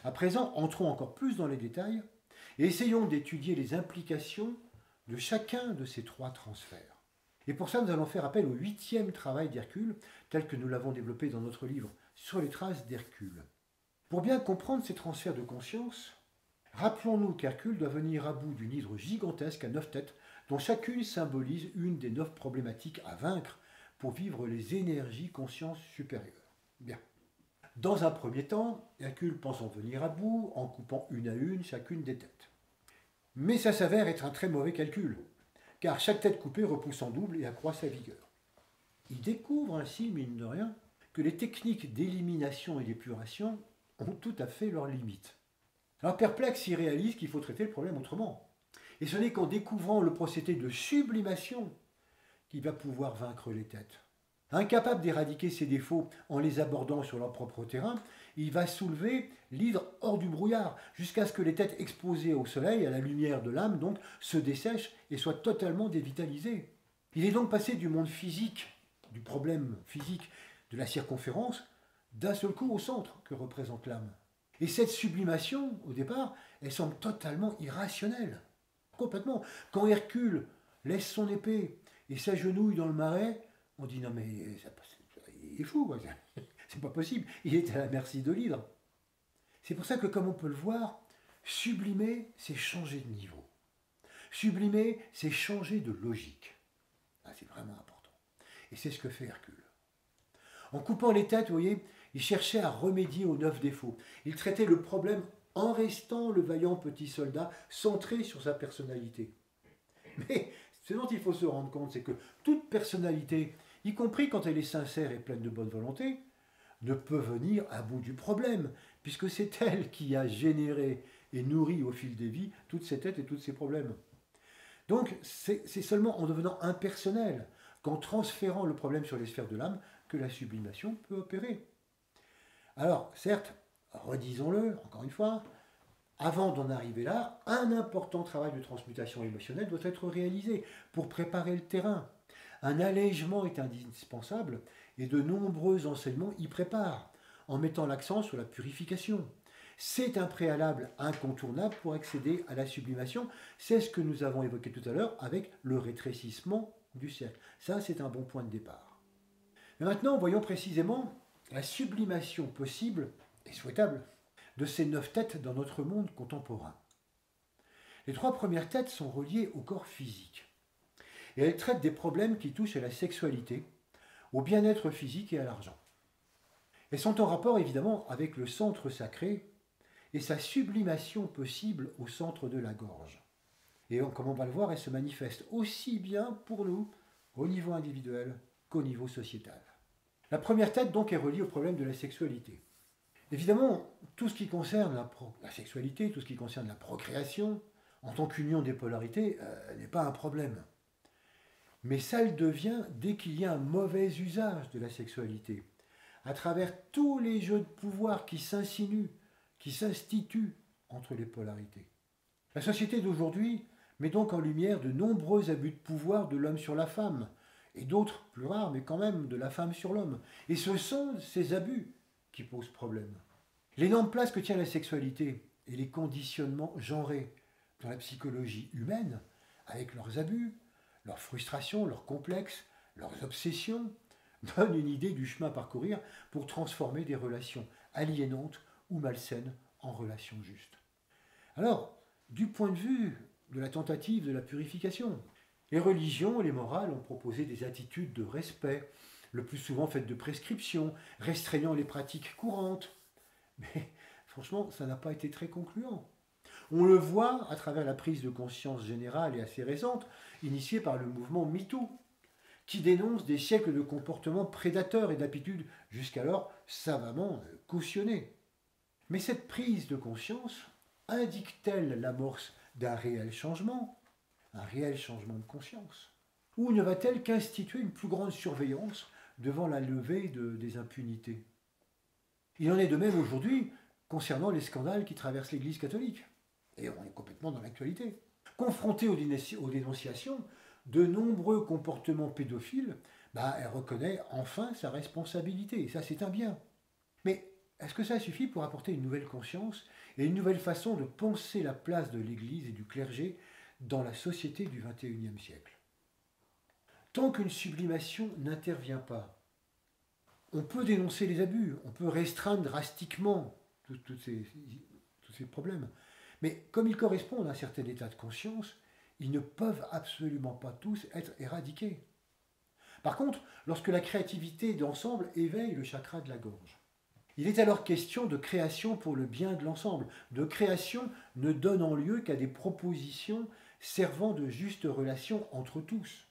À présent, entrons encore plus dans les détails et essayons d'étudier les implications de chacun de ces trois transferts. Et pour ça, nous allons faire appel au 8e travail d'Hercule, tel que nous l'avons développé dans notre livre Sur les traces d'Hercule. Pour bien comprendre ces transferts de conscience, rappelons-nous qu'Hercule doit venir à bout d'une hydre gigantesque à 9 têtes, dont chacune symbolise une des 9 problématiques à vaincre pour vivre les énergies conscience supérieures. Bien. Dans un premier temps, Hercule pense en venir à bout en coupant une à une chacune des têtes. Mais ça s'avère être un très mauvais calcul, car chaque tête coupée repousse en double et accroît sa vigueur. Il découvre ainsi, mine de rien, que les techniques d'élimination et d'épuration ont tout à fait leurs limites. Alors perplexe, il réalise qu'il faut traiter le problème autrement. Et ce n'est qu'en découvrant le procédé de sublimation qu'il va pouvoir vaincre les têtes. Incapable d'éradiquer ses défauts en les abordant sur leur propre terrain, il va soulever l'hydre hors du brouillard, jusqu'à ce que les têtes exposées au soleil, à la lumière de l'âme, donc, se dessèchent et soient totalement dévitalisées. Il est donc passé du monde physique, du problème physique de la circonférence, d'un seul coup au centre que représente l'âme. Et cette sublimation, au départ, elle semble totalement irrationnelle. Complètement. Quand Hercule laisse son épée et s'agenouille dans le marais, on dit non mais il est fou, quoi. C'est pas possible. Il est à la merci de l'hydre. C'est pour ça que, comme on peut le voir, sublimer, c'est changer de niveau. Sublimer, c'est changer de logique. Ah, c'est vraiment important. Et c'est ce que fait Hercule. En coupant les têtes, vous voyez, il cherchait à remédier aux 9 défauts. Il traitait le problème en restant le vaillant petit soldat centré sur sa personnalité. Mais ce dont il faut se rendre compte, c'est que toute personnalité, y compris quand elle est sincère et pleine de bonne volonté, ne peut venir à bout du problème, puisque c'est elle qui a généré et nourri au fil des vies toutes ces têtes et tous ces problèmes. Donc c'est seulement en devenant impersonnel, qu'en transférant le problème sur les sphères de l'âme, que la sublimation peut opérer. Alors, certes, redisons-le, encore une fois, avant d'en arriver là, un important travail de transmutation émotionnelle doit être réalisé pour préparer le terrain. Un allègement est indispensable et de nombreux enseignements y préparent, en mettant l'accent sur la purification. C'est un préalable incontournable pour accéder à la sublimation. C'est ce que nous avons évoqué tout à l'heure avec le rétrécissement du cercle. Ça, c'est un bon point de départ. Mais maintenant, voyons précisément la sublimation possible et souhaitable de ces 9 têtes dans notre monde contemporain. Les 3 premières têtes sont reliées au corps physique. Et elles traitent des problèmes qui touchent à la sexualité, au bien-être physique et à l'argent. Elles sont en rapport évidemment avec le centre sacré et sa sublimation possible au centre de la gorge. Et comme on va le voir, elles se manifestent aussi bien pour nous au niveau individuel qu'au niveau sociétal. La première tête donc est reliée au problème de la sexualité. Évidemment, tout ce qui concerne la sexualité, tout ce qui concerne la procréation, en tant qu'union des polarités, n'est pas un problème. Mais ça le devient dès qu'il y a un mauvais usage de la sexualité, à travers tous les jeux de pouvoir qui s'insinuent, qui s'instituent entre les polarités. La société d'aujourd'hui met donc en lumière de nombreux abus de pouvoir de l'homme sur la femme, et d'autres, plus rares, mais quand même, de la femme sur l'homme. Et ce sont ces abus qui posent problème. L'énorme place que tient la sexualité et les conditionnements genrés dans la psychologie humaine, avec leurs abus, leurs frustrations, leurs complexes, leurs obsessions, donnent une idée du chemin à parcourir pour transformer des relations aliénantes ou malsaines en relations justes. Alors, du point de vue de la tentative de la purification, les religions et les morales ont proposé des attitudes de respect, le plus souvent faites de prescriptions, restreignant les pratiques courantes. Mais franchement, ça n'a pas été très concluant. On le voit à travers la prise de conscience générale et assez récente, initiée par le mouvement MeToo, qui dénonce des siècles de comportements prédateurs et d'habitudes jusqu'alors savamment cautionnées. Mais cette prise de conscience indique-t-elle l'amorce d'un réel changement de conscience? Ou ne va-t-elle qu'instituer une plus grande surveillance devant la levée des impunités? Il en est de même aujourd'hui concernant les scandales qui traversent l'Église catholique. Et on est complètement dans l'actualité. Confrontée aux dénonciations de nombreux comportements pédophiles, elle reconnaît enfin sa responsabilité. Et ça, c'est un bien. Mais est-ce que ça suffit pour apporter une nouvelle conscience et une nouvelle façon de penser la place de l'Église et du clergé dans la société du XXIe siècle? Tant qu'une sublimation n'intervient pas, on peut dénoncer les abus, on peut restreindre drastiquement tous ces problèmes. Mais comme ils correspondent à un certain état de conscience, ils ne peuvent absolument pas tous être éradiqués. Par contre, lorsque la créativité d'ensemble éveille le chakra de la gorge, il est alors question de création pour le bien de l'ensemble, de création ne donnant lieu qu'à des propositions servant de juste relation entre tous.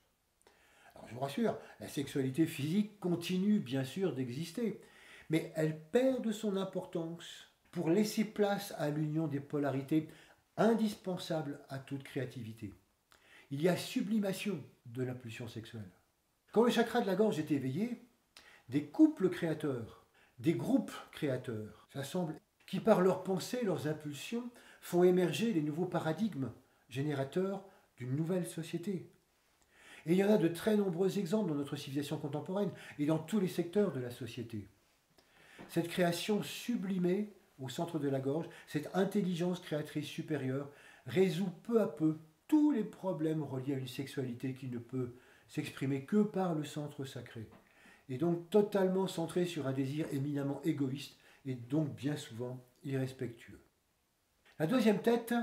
Alors je vous rassure, la sexualité physique continue bien sûr d'exister, mais elle perd de son importance pour laisser place à l'union des polarités indispensables à toute créativité. Il y a sublimation de l'impulsion sexuelle. Quand le chakra de la gorge est éveillé, des couples créateurs, des groupes créateurs s'assemblent qui par leurs pensées, leurs impulsions, font émerger les nouveaux paradigmes générateurs d'une nouvelle société. Et il y en a de très nombreux exemples dans notre civilisation contemporaine et dans tous les secteurs de la société. cette création sublimée au centre de la gorge, cette intelligence créatrice supérieure, résout peu à peu tous les problèmes reliés à une sexualité qui ne peut s'exprimer que par le centre sacré, et donc totalement centré sur un désir éminemment égoïste et donc bien souvent irrespectueux. La deuxième tête,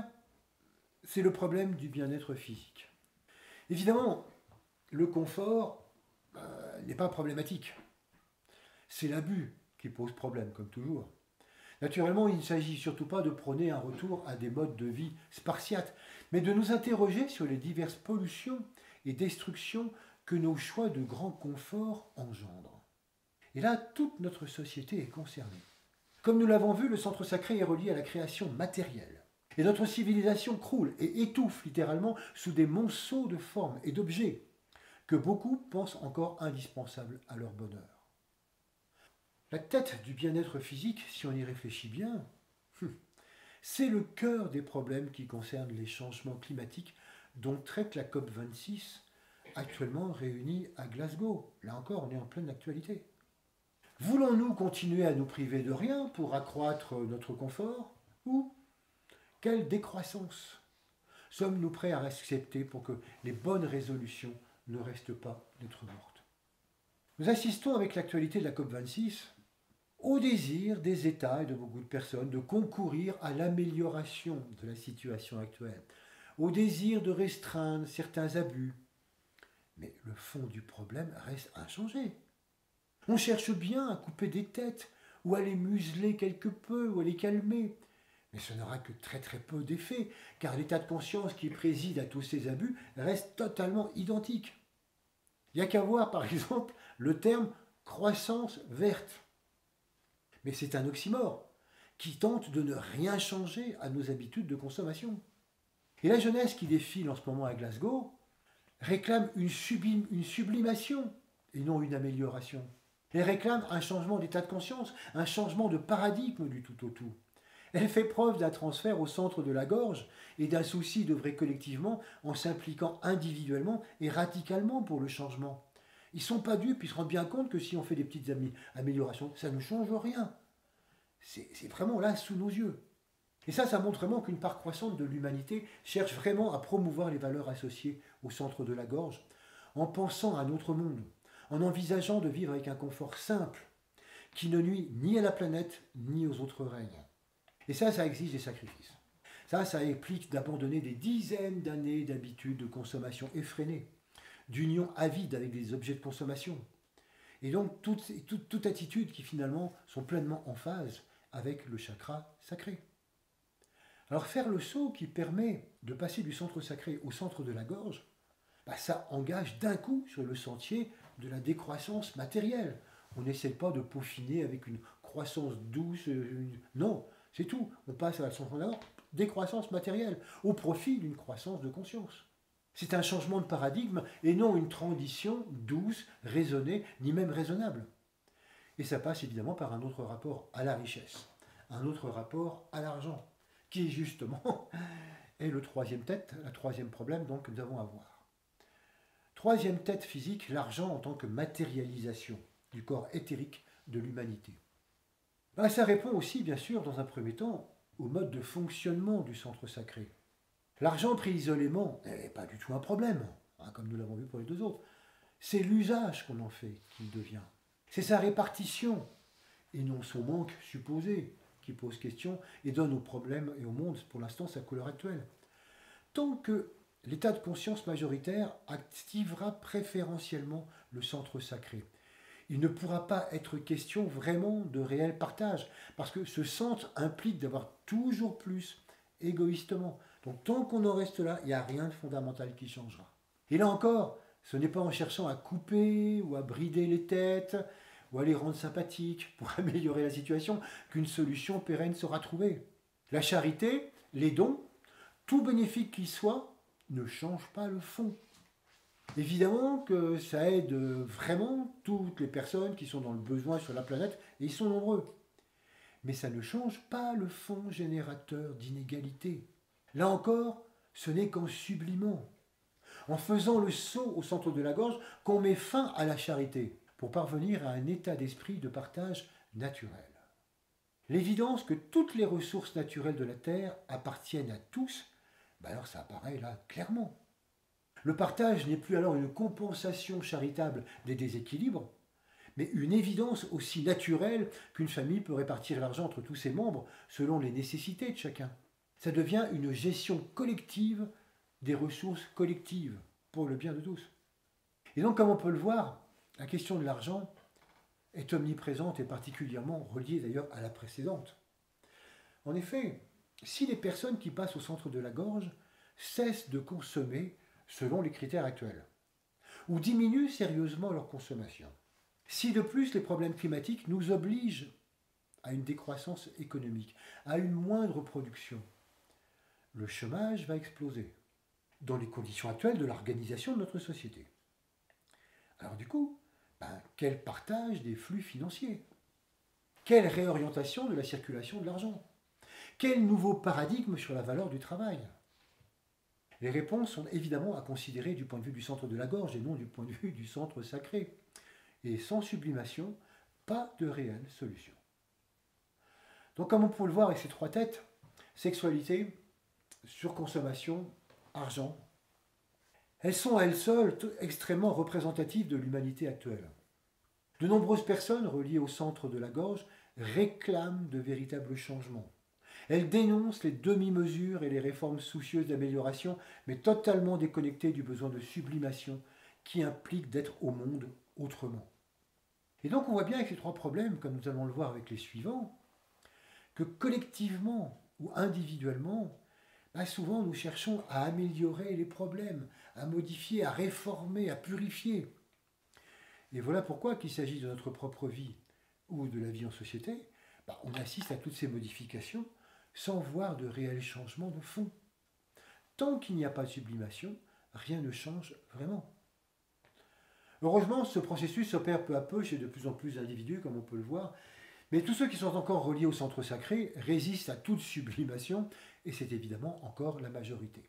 c'est le problème du bien-être physique. Évidemment, le confort n'est pas problématique. C'est l'abus qui pose problème, comme toujours. Naturellement, il ne s'agit surtout pas de prôner un retour à des modes de vie spartiates, mais de nous interroger sur les diverses pollutions et destructions que nos choix de grand confort engendrent. Et là, toute notre société est concernée. Comme nous l'avons vu, le centre sacré est relié à la création matérielle. Et notre civilisation croule et étouffe littéralement sous des monceaux de formes et d'objets que beaucoup pensent encore indispensables à leur bonheur. La tête du bien-être physique, si on y réfléchit bien, c'est le cœur des problèmes qui concernent les changements climatiques dont traite la COP26, actuellement réunie à Glasgow. Là encore, on est en pleine actualité. Voulons-nous continuer à nous priver de rien pour accroître notre confort ? Ou quelle décroissance sommes-nous prêts à accepter pour que les bonnes résolutions ne restent pas lettres mortes ? Nous assistons avec l'actualité de la COP26 au désir des États et de beaucoup de personnes de concourir à l'amélioration de la situation actuelle, au désir de restreindre certains abus. Mais le fond du problème reste inchangé. On cherche bien à couper des têtes, ou à les museler quelque peu, ou à les calmer. Mais ce n'aura que très très peu d'effet, car l'état de conscience qui préside à tous ces abus reste totalement identique. Il n'y a qu'à voir par exemple le terme croissance verte. Mais c'est un oxymore qui tente de ne rien changer à nos habitudes de consommation. Et la jeunesse qui défile en ce moment à Glasgow réclame une sublimation et non une amélioration. Elle réclame un changement d'état de conscience, un changement de paradigme du tout au tout. Elle fait preuve d'un transfert au centre de la gorge et d'un souci d'œuvrer collectivement en s'impliquant individuellement et radicalement pour le changement. Ils ne sont pas dupes, ils se rendent bien compte que si on fait des petites améliorations, ça ne change rien. C'est vraiment là sous nos yeux. Et ça montre vraiment qu'une part croissante de l'humanité cherche vraiment à promouvoir les valeurs associées au centre de la gorge, en pensant à un autre monde, en envisageant de vivre avec un confort simple, qui ne nuit ni à la planète, ni aux autres règnes. Et ça exige des sacrifices. Ça implique d'abandonner des dizaines d'années d'habitudes de consommation effrénées, d'union avide avec des objets de consommation. Et donc toute attitude qui finalement sont pleinement en phase avec le chakra sacré. Alors faire le saut qui permet de passer du centre sacré au centre de la gorge, ça engage d'un coup sur le sentier de la décroissance matérielle. On n'essaie pas de peaufiner avec une croissance douce. Non, c'est tout. On passe à la centre de la gorge, décroissance matérielle, au profit d'une croissance de conscience. C'est un changement de paradigme et non une transition douce, raisonnée, ni même raisonnable. Et ça passe évidemment par un autre rapport à la richesse, un autre rapport à l'argent, qui justement est le troisième problème donc, que nous avons à voir. Troisième tête physique, l'argent en tant que matérialisation du corps éthérique de l'humanité. Ça répond aussi, bien sûr, dans un premier temps, au mode de fonctionnement du centre sacré. L'argent pris isolément n'est pas du tout un problème, comme nous l'avons vu pour les deux autres. C'est l'usage qu'on en fait qu'il devient. C'est sa répartition, et non son manque supposé, qui pose question et donne aux problèmes et au monde, pour l'instant, sa couleur actuelle. Tant que l'état de conscience majoritaire activera préférentiellement le centre sacré, il ne pourra pas être question vraiment de réel partage, parce que ce centre implique d'avoir toujours plus, égoïstement. Donc tant qu'on en reste là, il n'y a rien de fondamental qui changera. Et là encore, ce n'est pas en cherchant à couper ou à brider les têtes, ou à les rendre sympathiques pour améliorer la situation, qu'une solution pérenne sera trouvée. La charité, les dons, tout bénéfique qu'il soit, ne change pas le fond. Évidemment que ça aide vraiment toutes les personnes qui sont dans le besoin sur la planète, et ils sont nombreux. Mais ça ne change pas le fond générateur d'inégalité. Là encore, ce n'est qu'en sublimant, en faisant le saut au centre de la gorge, qu'on met fin à la charité, pour parvenir à un état d'esprit de partage naturel. l'évidence que toutes les ressources naturelles de la Terre appartiennent à tous, alors ça apparaît là clairement. Le partage n'est plus alors une compensation charitable des déséquilibres, mais une évidence aussi naturelle qu'une famille peut répartir l'argent entre tous ses membres selon les nécessités de chacun. Ça devient une gestion collective des ressources collectives pour le bien de tous. Et donc, comme on peut le voir, la question de l'argent est omniprésente et particulièrement reliée d'ailleurs à la précédente. En effet, si les personnes qui passent au centre de la gorge cessent de consommer selon les critères actuels, ou diminuent sérieusement leur consommation, si de plus les problèmes climatiques nous obligent à une décroissance économique, à une moindre production, le chômage va exploser dans les conditions actuelles de l'organisation de notre société. Alors du coup, quel partage des flux financiers? Quelle réorientation de la circulation de l'argent? Quel nouveau paradigme sur la valeur du travail? Les réponses sont évidemment à considérer du point de vue du centre de la gorge et non du point de vue du centre sacré. Et sans sublimation, pas de réelle solution. Donc comme on peut le voir avec ces trois têtes, sexualité, surconsommation, argent, elles sont à elles seules extrêmement représentatives de l'humanité actuelle. De nombreuses personnes reliées au centre de la gorge réclament de véritables changements. Elles dénoncent les demi-mesures et les réformes soucieuses d'amélioration, mais totalement déconnectées du besoin de sublimation qui implique d'être au monde autrement. Et donc on voit bien avec ces trois problèmes, comme nous allons le voir avec les suivants, que collectivement ou individuellement, souvent nous cherchons à améliorer les problèmes, à modifier, à réformer, à purifier. Et voilà pourquoi, qu'il s'agisse de notre propre vie ou de la vie en société, on assiste à toutes ces modifications sans voir de réels changements de fond. Tant qu'il n'y a pas de sublimation, rien ne change vraiment. Heureusement, ce processus s'opère peu à peu chez de plus en plus d'individus, comme on peut le voir, mais tous ceux qui sont encore reliés au centre sacré résistent à toute sublimation, et c'est évidemment encore la majorité.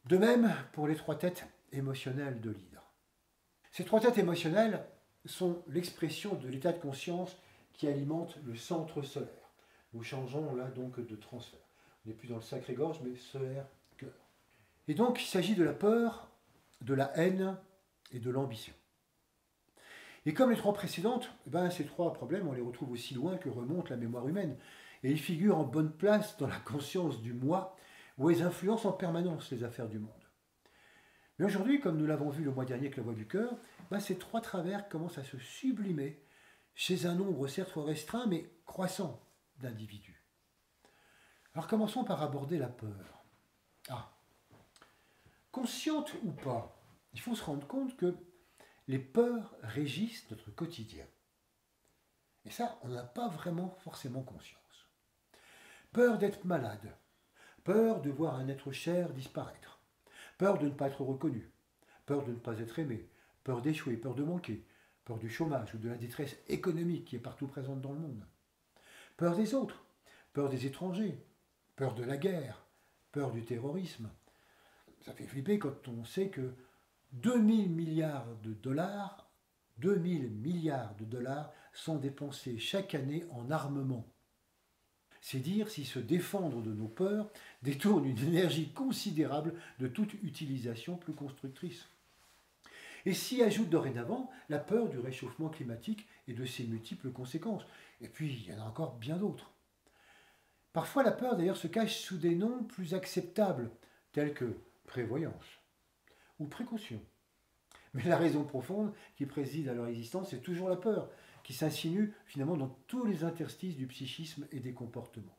De même pour les trois têtes émotionnelles de l'hydre. Ces trois têtes émotionnelles sont l'expression de l'état de conscience qui alimente le centre solaire. Nous changeons là donc de transfert. On n'est plus dans le sacré-gorge, mais solaire-cœur. Et donc il s'agit de la peur, de la haine et de l'ambition. Et comme les trois précédentes, ces trois problèmes, on les retrouve aussi loin que remonte la mémoire humaine. Et ils figurent en bonne place dans la conscience du moi, où ils influencent en permanence les affaires du monde. Mais aujourd'hui, comme nous l'avons vu le mois dernier avec la voix du cœur, ces trois travers commencent à se sublimer chez un nombre certes restreint, mais croissant d'individus. Alors commençons par aborder la peur. Consciente ou pas, il faut se rendre compte que les peurs régissent notre quotidien. Et ça, on n'a pas vraiment forcément conscience. Peur d'être malade, peur de voir un être cher disparaître, peur de ne pas être reconnu, peur de ne pas être aimé, peur d'échouer, peur de manquer, peur du chômage ou de la détresse économique qui est partout présente dans le monde, peur des autres, peur des étrangers, peur de la guerre, peur du terrorisme. Ça fait flipper quand on sait que 2000 milliards de dollars sont dépensés chaque année en armement. C'est dire si se défendre de nos peurs détourne une énergie considérable de toute utilisation plus constructrice. Et s'y ajoute dorénavant la peur du réchauffement climatique et de ses multiples conséquences. Et puis, il y en a encore bien d'autres. Parfois, la peur d'ailleurs se cache sous des noms plus acceptables, tels que prévoyance ou précaution. Mais la raison profonde qui préside à leur existence, c'est toujours la peur, qui s'insinue finalement dans tous les interstices du psychisme et des comportements.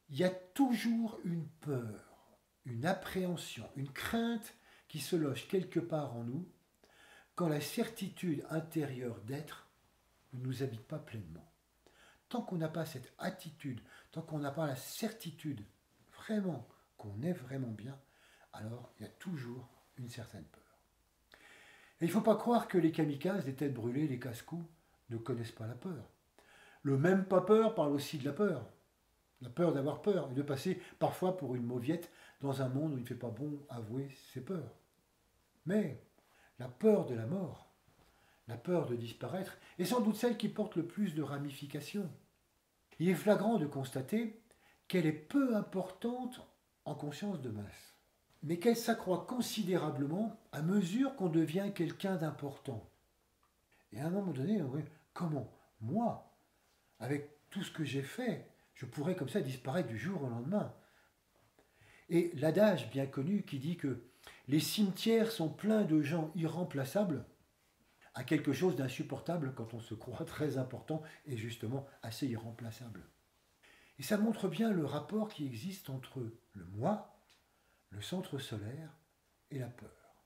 Il y a toujours une peur, une appréhension, une crainte qui se loge quelque part en nous quand la certitude intérieure d'être ne nous habite pas pleinement. Tant qu'on n'a pas cette attitude, tant qu'on n'a pas la certitude vraiment qu'on est vraiment bien, alors il y a toujours une certaine peur. Et il ne faut pas croire que les kamikazes, les têtes brûlées, les casse-cou ne connaissent pas la peur. Le même pas peur parle aussi de la peur d'avoir peur et de passer parfois pour une mauviette dans un monde où il ne fait pas bon avouer ses peurs. Mais la peur de la mort, la peur de disparaître, est sans doute celle qui porte le plus de ramifications. il est flagrant de constater qu'elle est peu importante en conscience de masse, mais qu'elle s'accroît considérablement à mesure qu'on devient quelqu'un d'important. Et à un moment donné, on dit, comment, moi, avec tout ce que j'ai fait, je pourrais comme ça disparaître du jour au lendemain? Et l'adage bien connu qui dit que les cimetières sont pleins de gens irremplaçables a quelque chose d'insupportable quand on se croit très important et justement assez irremplaçable. Et ça montre bien le rapport qui existe entre le moi, le centre solaire et la peur.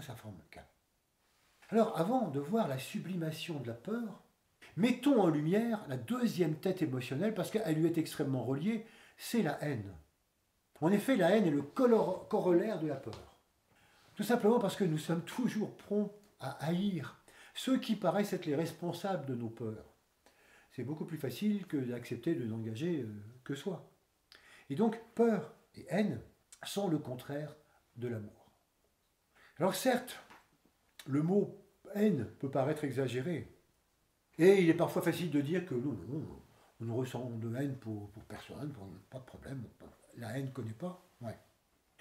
Ça forme le cas. Alors, avant de voir la sublimation de la peur, mettons en lumière la deuxième tête émotionnelle, parce qu'elle lui est extrêmement reliée, c'est la haine. En effet, la haine est le corollaire de la peur. Tout simplement parce que nous sommes toujours prompts à haïr ceux qui paraissent être les responsables de nos peurs. C'est beaucoup plus facile que d'accepter de n'engager que soi. Et donc, peur et haine sont le contraire de l'amour. Alors certes, le mot haine peut paraître exagéré. Et il est parfois facile de dire que non, on ne ressent de haine pour personne, pas de problème, la haine ne connaît pas. Ouais.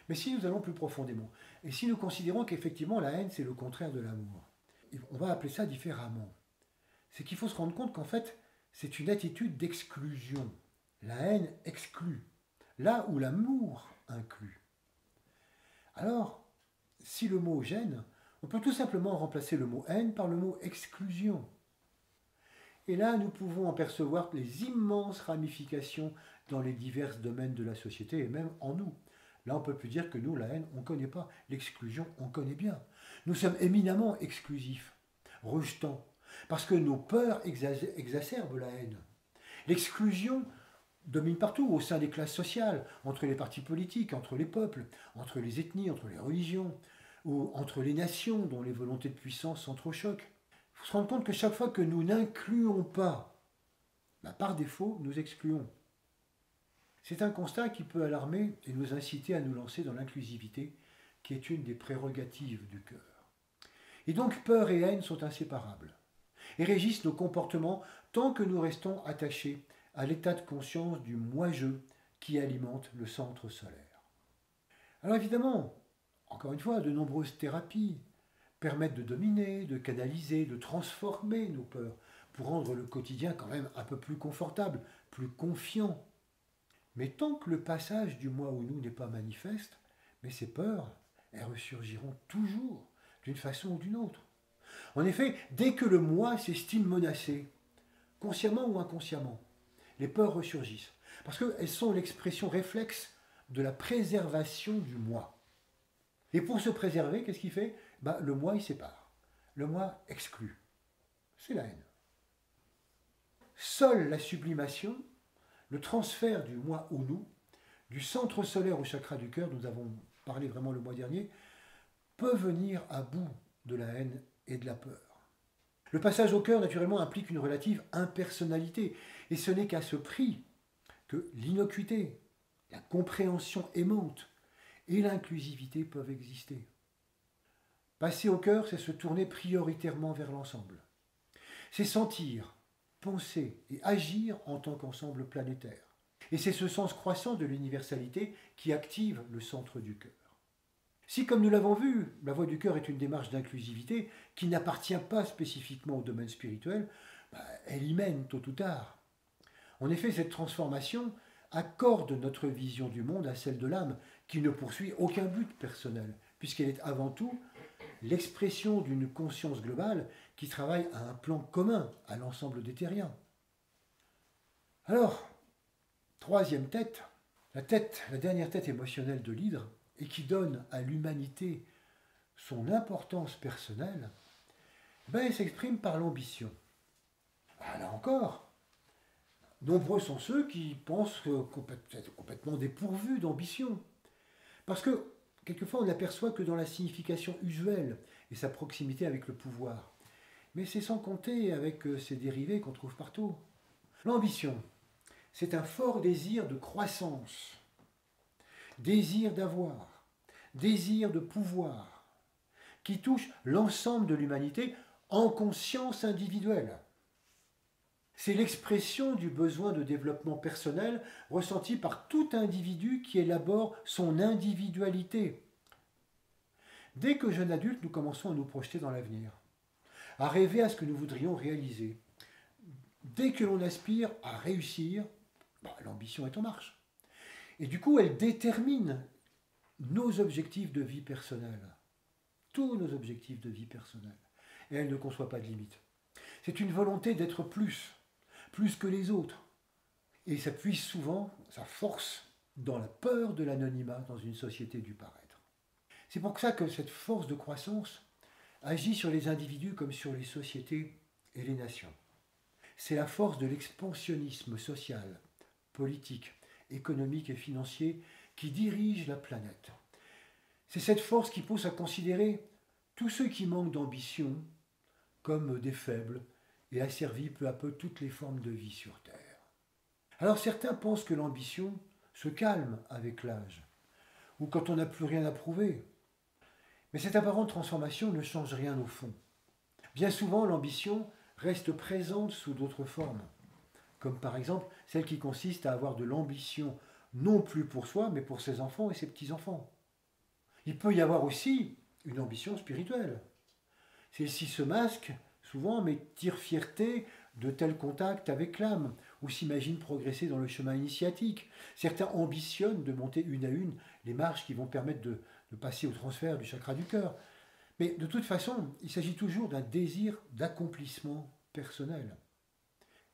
Mais si nous allons plus profondément, et si nous considérons qu'effectivement la haine c'est le contraire de l'amour, on va appeler ça différemment. C'est qu'il faut se rendre compte qu'en fait, c'est une attitude d'exclusion. La haine exclut, là où l'amour inclut. Alors, si le mot gêne, on peut tout simplement remplacer le mot haine par le mot exclusion. Et là, nous pouvons en percevoir les immenses ramifications dans les divers domaines de la société et même en nous. Là, on ne peut plus dire que nous, la haine, on ne connaît pas. L'exclusion, on connaît bien. Nous sommes éminemment exclusifs, rejetants, parce que nos peurs exacerbent la haine. L'exclusion domine partout, au sein des classes sociales, entre les partis politiques, entre les peuples, entre les ethnies, entre les religions, ou entre les nations dont les volontés de puissance s'entrechoquent. Il faut se rendre compte que chaque fois que nous n'incluons pas, par défaut, nous excluons. C'est un constat qui peut alarmer et nous inciter à nous lancer dans l'inclusivité, qui est une des prérogatives du cœur. Et donc peur et haine sont inséparables et régissent nos comportements tant que nous restons attachés à l'état de conscience du moi-je qui alimente le centre solaire. Alors évidemment, encore une fois, de nombreuses thérapies permettent de dominer, de canaliser, de transformer nos peurs pour rendre le quotidien quand même un peu plus confortable, plus confiant. Mais tant que le passage du moi ou nous n'est pas manifeste, mais ces peurs, elles ressurgiront toujours d'une façon ou d'une autre. En effet, dès que le moi s'estime menacé, consciemment ou inconsciemment, les peurs ressurgissent, parce qu'elles sont l'expression réflexe de la préservation du moi. Et pour se préserver, qu'est-ce qu'il fait ? Le moi, il sépare. Le moi exclut. C'est la haine. Seule la sublimation, le transfert du moi au nous, du centre solaire au chakra du cœur, nous avons parlé vraiment le mois dernier, peut venir à bout de la haine et de la peur. Le passage au cœur, naturellement, implique une relative impersonnalité, et ce n'est qu'à ce prix que l'innocuité, la compréhension aimante et l'inclusivité peuvent exister. Passer au cœur, c'est se tourner prioritairement vers l'ensemble. C'est sentir, penser et agir en tant qu'ensemble planétaire. Et c'est ce sens croissant de l'universalité qui active le centre du cœur. Si, comme nous l'avons vu, la voie du cœur est une démarche d'inclusivité qui n'appartient pas spécifiquement au domaine spirituel, elle y mène tôt ou tard. En effet, cette transformation accorde notre vision du monde à celle de l'âme, qui ne poursuit aucun but personnel, puisqu'elle est avant tout l'expression d'une conscience globale qui travaille à un plan commun à l'ensemble des terriens. Alors, troisième tête, la dernière tête émotionnelle de l'hydre, et qui donne à l'humanité son importance personnelle, elle s'exprime par l'ambition. Là encore, nombreux sont ceux qui pensent être complètement dépourvus d'ambition. Parce que, quelquefois, on n'aperçoit que dans la signification usuelle et sa proximité avec le pouvoir. Mais c'est sans compter avec ses dérivés qu'on trouve partout. L'ambition, c'est un fort désir de croissance, désir d'avoir, désir de pouvoir, qui touche l'ensemble de l'humanité en conscience individuelle. C'est l'expression du besoin de développement personnel ressenti par tout individu qui élabore son individualité. Dès que jeunes adultes, nous commençons à nous projeter dans l'avenir, à rêver à ce que nous voudrions réaliser. Dès que l'on aspire à réussir, l'ambition est en marche. Et du coup, elle détermine nos objectifs de vie personnelle. Tous nos objectifs de vie personnelle. Et elle ne conçoit pas de limite. C'est une volonté d'être plus que les autres. Et ça puise souvent sa force dans la peur de l'anonymat dans une société du paraître. C'est pour ça que cette force de croissance agit sur les individus comme sur les sociétés et les nations. C'est la force de l'expansionnisme social, politique, économique et financier qui dirige la planète. C'est cette force qui pousse à considérer tous ceux qui manquent d'ambition comme des faibles et asservit peu à peu toutes les formes de vie sur Terre. Alors certains pensent que l'ambition se calme avec l'âge, ou quand on n'a plus rien à prouver. Mais cette apparente transformation ne change rien au fond. Bien souvent, l'ambition reste présente sous d'autres formes, comme par exemple celle qui consiste à avoir de l'ambition non plus pour soi, mais pour ses enfants et ses petits-enfants. Il peut y avoir aussi une ambition spirituelle. Celle-ci se masque souvent, mais tire fierté de tels contacts avec l'âme, ou s'imagine progresser dans le chemin initiatique. Certains ambitionnent de monter une à une les marches qui vont permettre de passer au transfert du chakra du cœur. Mais de toute façon, il s'agit toujours d'un désir d'accomplissement personnel.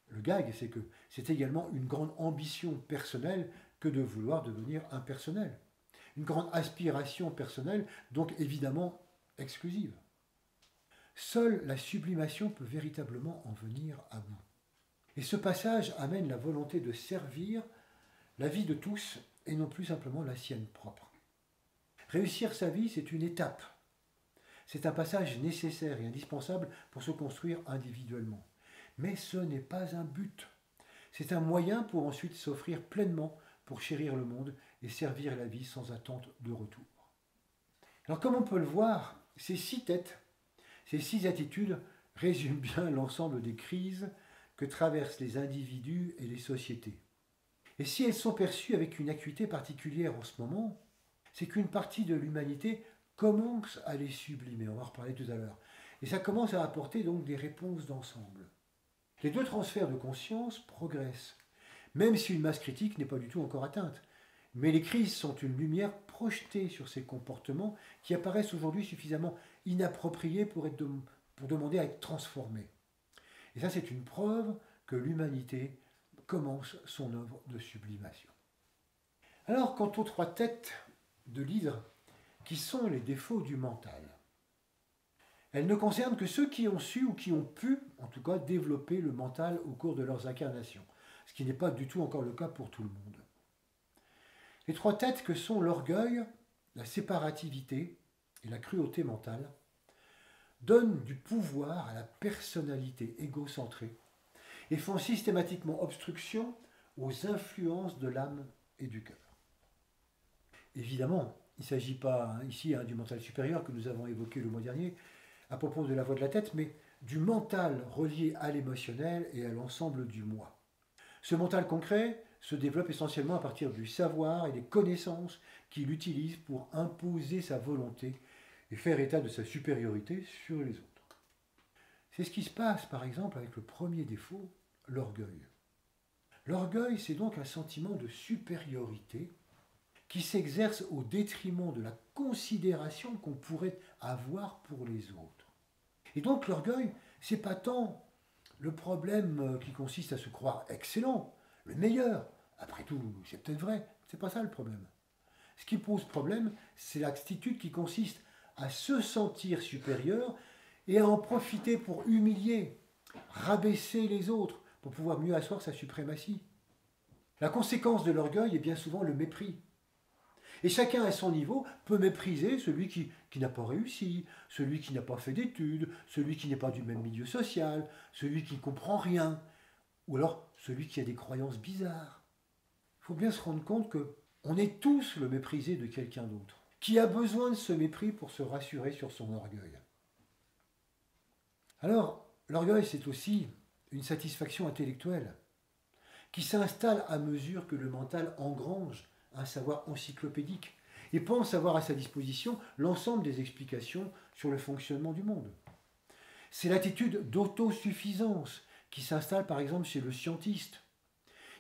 Le gag, c'est que c'est également une grande ambition personnelle que de vouloir devenir impersonnel. Une grande aspiration personnelle, donc évidemment exclusive. Seule la sublimation peut véritablement en venir à bout. Et ce passage amène la volonté de servir la vie de tous et non plus simplement la sienne propre. Réussir sa vie, c'est une étape. C'est un passage nécessaire et indispensable pour se construire individuellement. Mais ce n'est pas un but. C'est un moyen pour ensuite s'offrir pleinement pour chérir le monde et servir la vie sans attente de retour. Alors comme on peut le voir, ces 6 têtes, ces 6 attitudes résument bien l'ensemble des crises que traversent les individus et les sociétés. Et si elles sont perçues avec une acuité particulière en ce moment, c'est qu'une partie de l'humanité commence à les sublimer, on va en reparler tout à l'heure. Et ça commence à apporter donc des réponses d'ensemble. Les 2 transferts de conscience progressent, même si une masse critique n'est pas du tout encore atteinte. Mais les crises sont une lumière projetée sur ces comportements qui apparaissent aujourd'hui suffisamment inappropriés pour demander à être transformés. Et ça, c'est une preuve que l'humanité commence son œuvre de sublimation. Alors, quant aux 3 têtes de l'hydre, qui sont les défauts du mental, elles ne concernent que ceux qui ont su ou qui ont pu, en tout cas, développer le mental au cours de leurs incarnations, ce qui n'est pas du tout encore le cas pour tout le monde. Les 3 têtes que sont l'orgueil, la séparativité et la cruauté mentale donnent du pouvoir à la personnalité égocentrée et font systématiquement obstruction aux influences de l'âme et du cœur. Évidemment, il ne s'agit pas ici du mental supérieur que nous avons évoqué le mois dernier à propos de la voie de la tête, mais du mental relié à l'émotionnel et à l'ensemble du moi. Ce mental concret se développe essentiellement à partir du savoir et des connaissances qu'il utilise pour imposer sa volonté et faire état de sa supériorité sur les autres. C'est ce qui se passe par exemple avec le premier défaut, l'orgueil. L'orgueil, c'est donc un sentiment de supériorité qui s'exerce au détriment de la considération qu'on pourrait avoir pour les autres. Et donc l'orgueil, c'est pas tant le problème qui consiste à se croire excellent, le meilleur. Après tout, c'est peut-être vrai, c'est pas ça le problème. Ce qui pose problème, c'est l'attitude qui consiste à se sentir supérieur et à en profiter pour humilier, rabaisser les autres, pour pouvoir mieux asseoir sa suprématie. La conséquence de l'orgueil est bien souvent le mépris. Et chacun à son niveau peut mépriser celui qui n'a pas réussi, celui qui n'a pas fait d'études, celui qui n'est pas du même milieu social, celui qui ne comprend rien, ou alors celui qui a des croyances bizarres. Il faut bien se rendre compte qu'on est tous le méprisé de quelqu'un d'autre, qui a besoin de ce mépris pour se rassurer sur son orgueil. Alors, l'orgueil, c'est aussi une satisfaction intellectuelle, qui s'installe à mesure que le mental engrange un savoir encyclopédique et pense avoir à sa disposition l'ensemble des explications sur le fonctionnement du monde. C'est l'attitude d'autosuffisance qui s'installe par exemple chez le scientiste.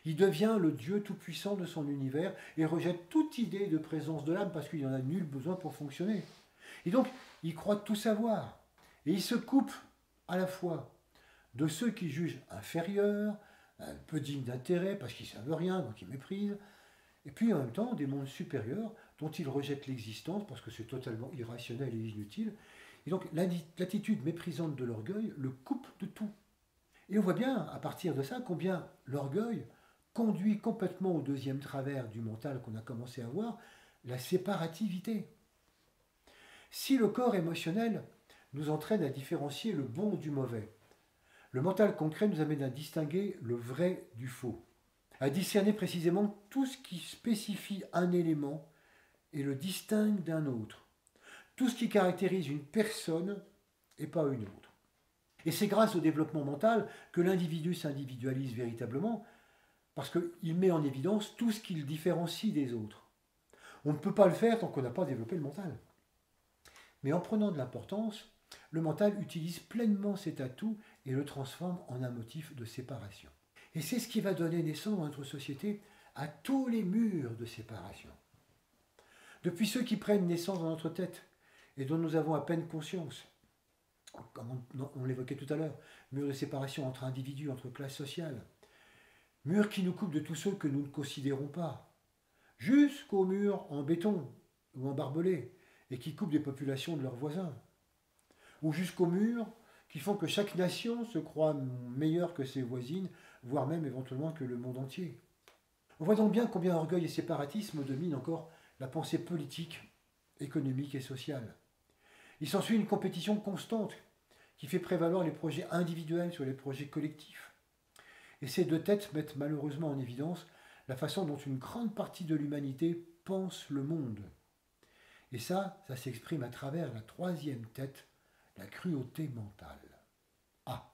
Il devient le Dieu tout-puissant de son univers et rejette toute idée de présence de l'âme parce qu'il n'en a nul besoin pour fonctionner. Et donc, il croit tout savoir. Et il se coupe à la fois de ceux qui jugent inférieurs, un peu dignes d'intérêt parce qu'ils ne savent rien, donc ils méprisent, et puis en même temps des mondes supérieurs dont il rejette l'existence parce que c'est totalement irrationnel et inutile. Et donc l'attitude méprisante de l'orgueil le coupe de tout. Et on voit bien à partir de ça combien l'orgueil conduit complètement au deuxième travers du mental qu'on a commencé à voir, la séparativité. Si le corps émotionnel nous entraîne à différencier le bon du mauvais, le mental concret nous amène à distinguer le vrai du faux, à discerner précisément tout ce qui spécifie un élément et le distingue d'un autre, tout ce qui caractérise une personne et pas une autre. Et c'est grâce au développement mental que l'individu s'individualise véritablement, parce qu'il met en évidence tout ce qui le différencie des autres. On ne peut pas le faire tant qu'on n'a pas développé le mental. Mais en prenant de l'importance, le mental utilise pleinement cet atout et le transforme en un motif de séparation. Et c'est ce qui va donner naissance dans notre société à tous les murs de séparation. Depuis ceux qui prennent naissance dans notre tête et dont nous avons à peine conscience, comme on l'évoquait tout à l'heure, mur de séparation entre individus, entre classes sociales, mur qui nous coupe de tous ceux que nous ne considérons pas, jusqu'aux murs en béton ou en barbelé, et qui coupent des populations de leurs voisins, ou jusqu'aux murs qui font que chaque nation se croit meilleure que ses voisines, voire même éventuellement que le monde entier. On voit donc bien combien orgueil et séparatisme dominent encore la pensée politique, économique et sociale. Il s'ensuit une compétition constante qui fait prévaloir les projets individuels sur les projets collectifs. Et ces deux têtes mettent malheureusement en évidence la façon dont une grande partie de l'humanité pense le monde. Et ça s'exprime à travers la troisième tête, la cruauté mentale. Ah.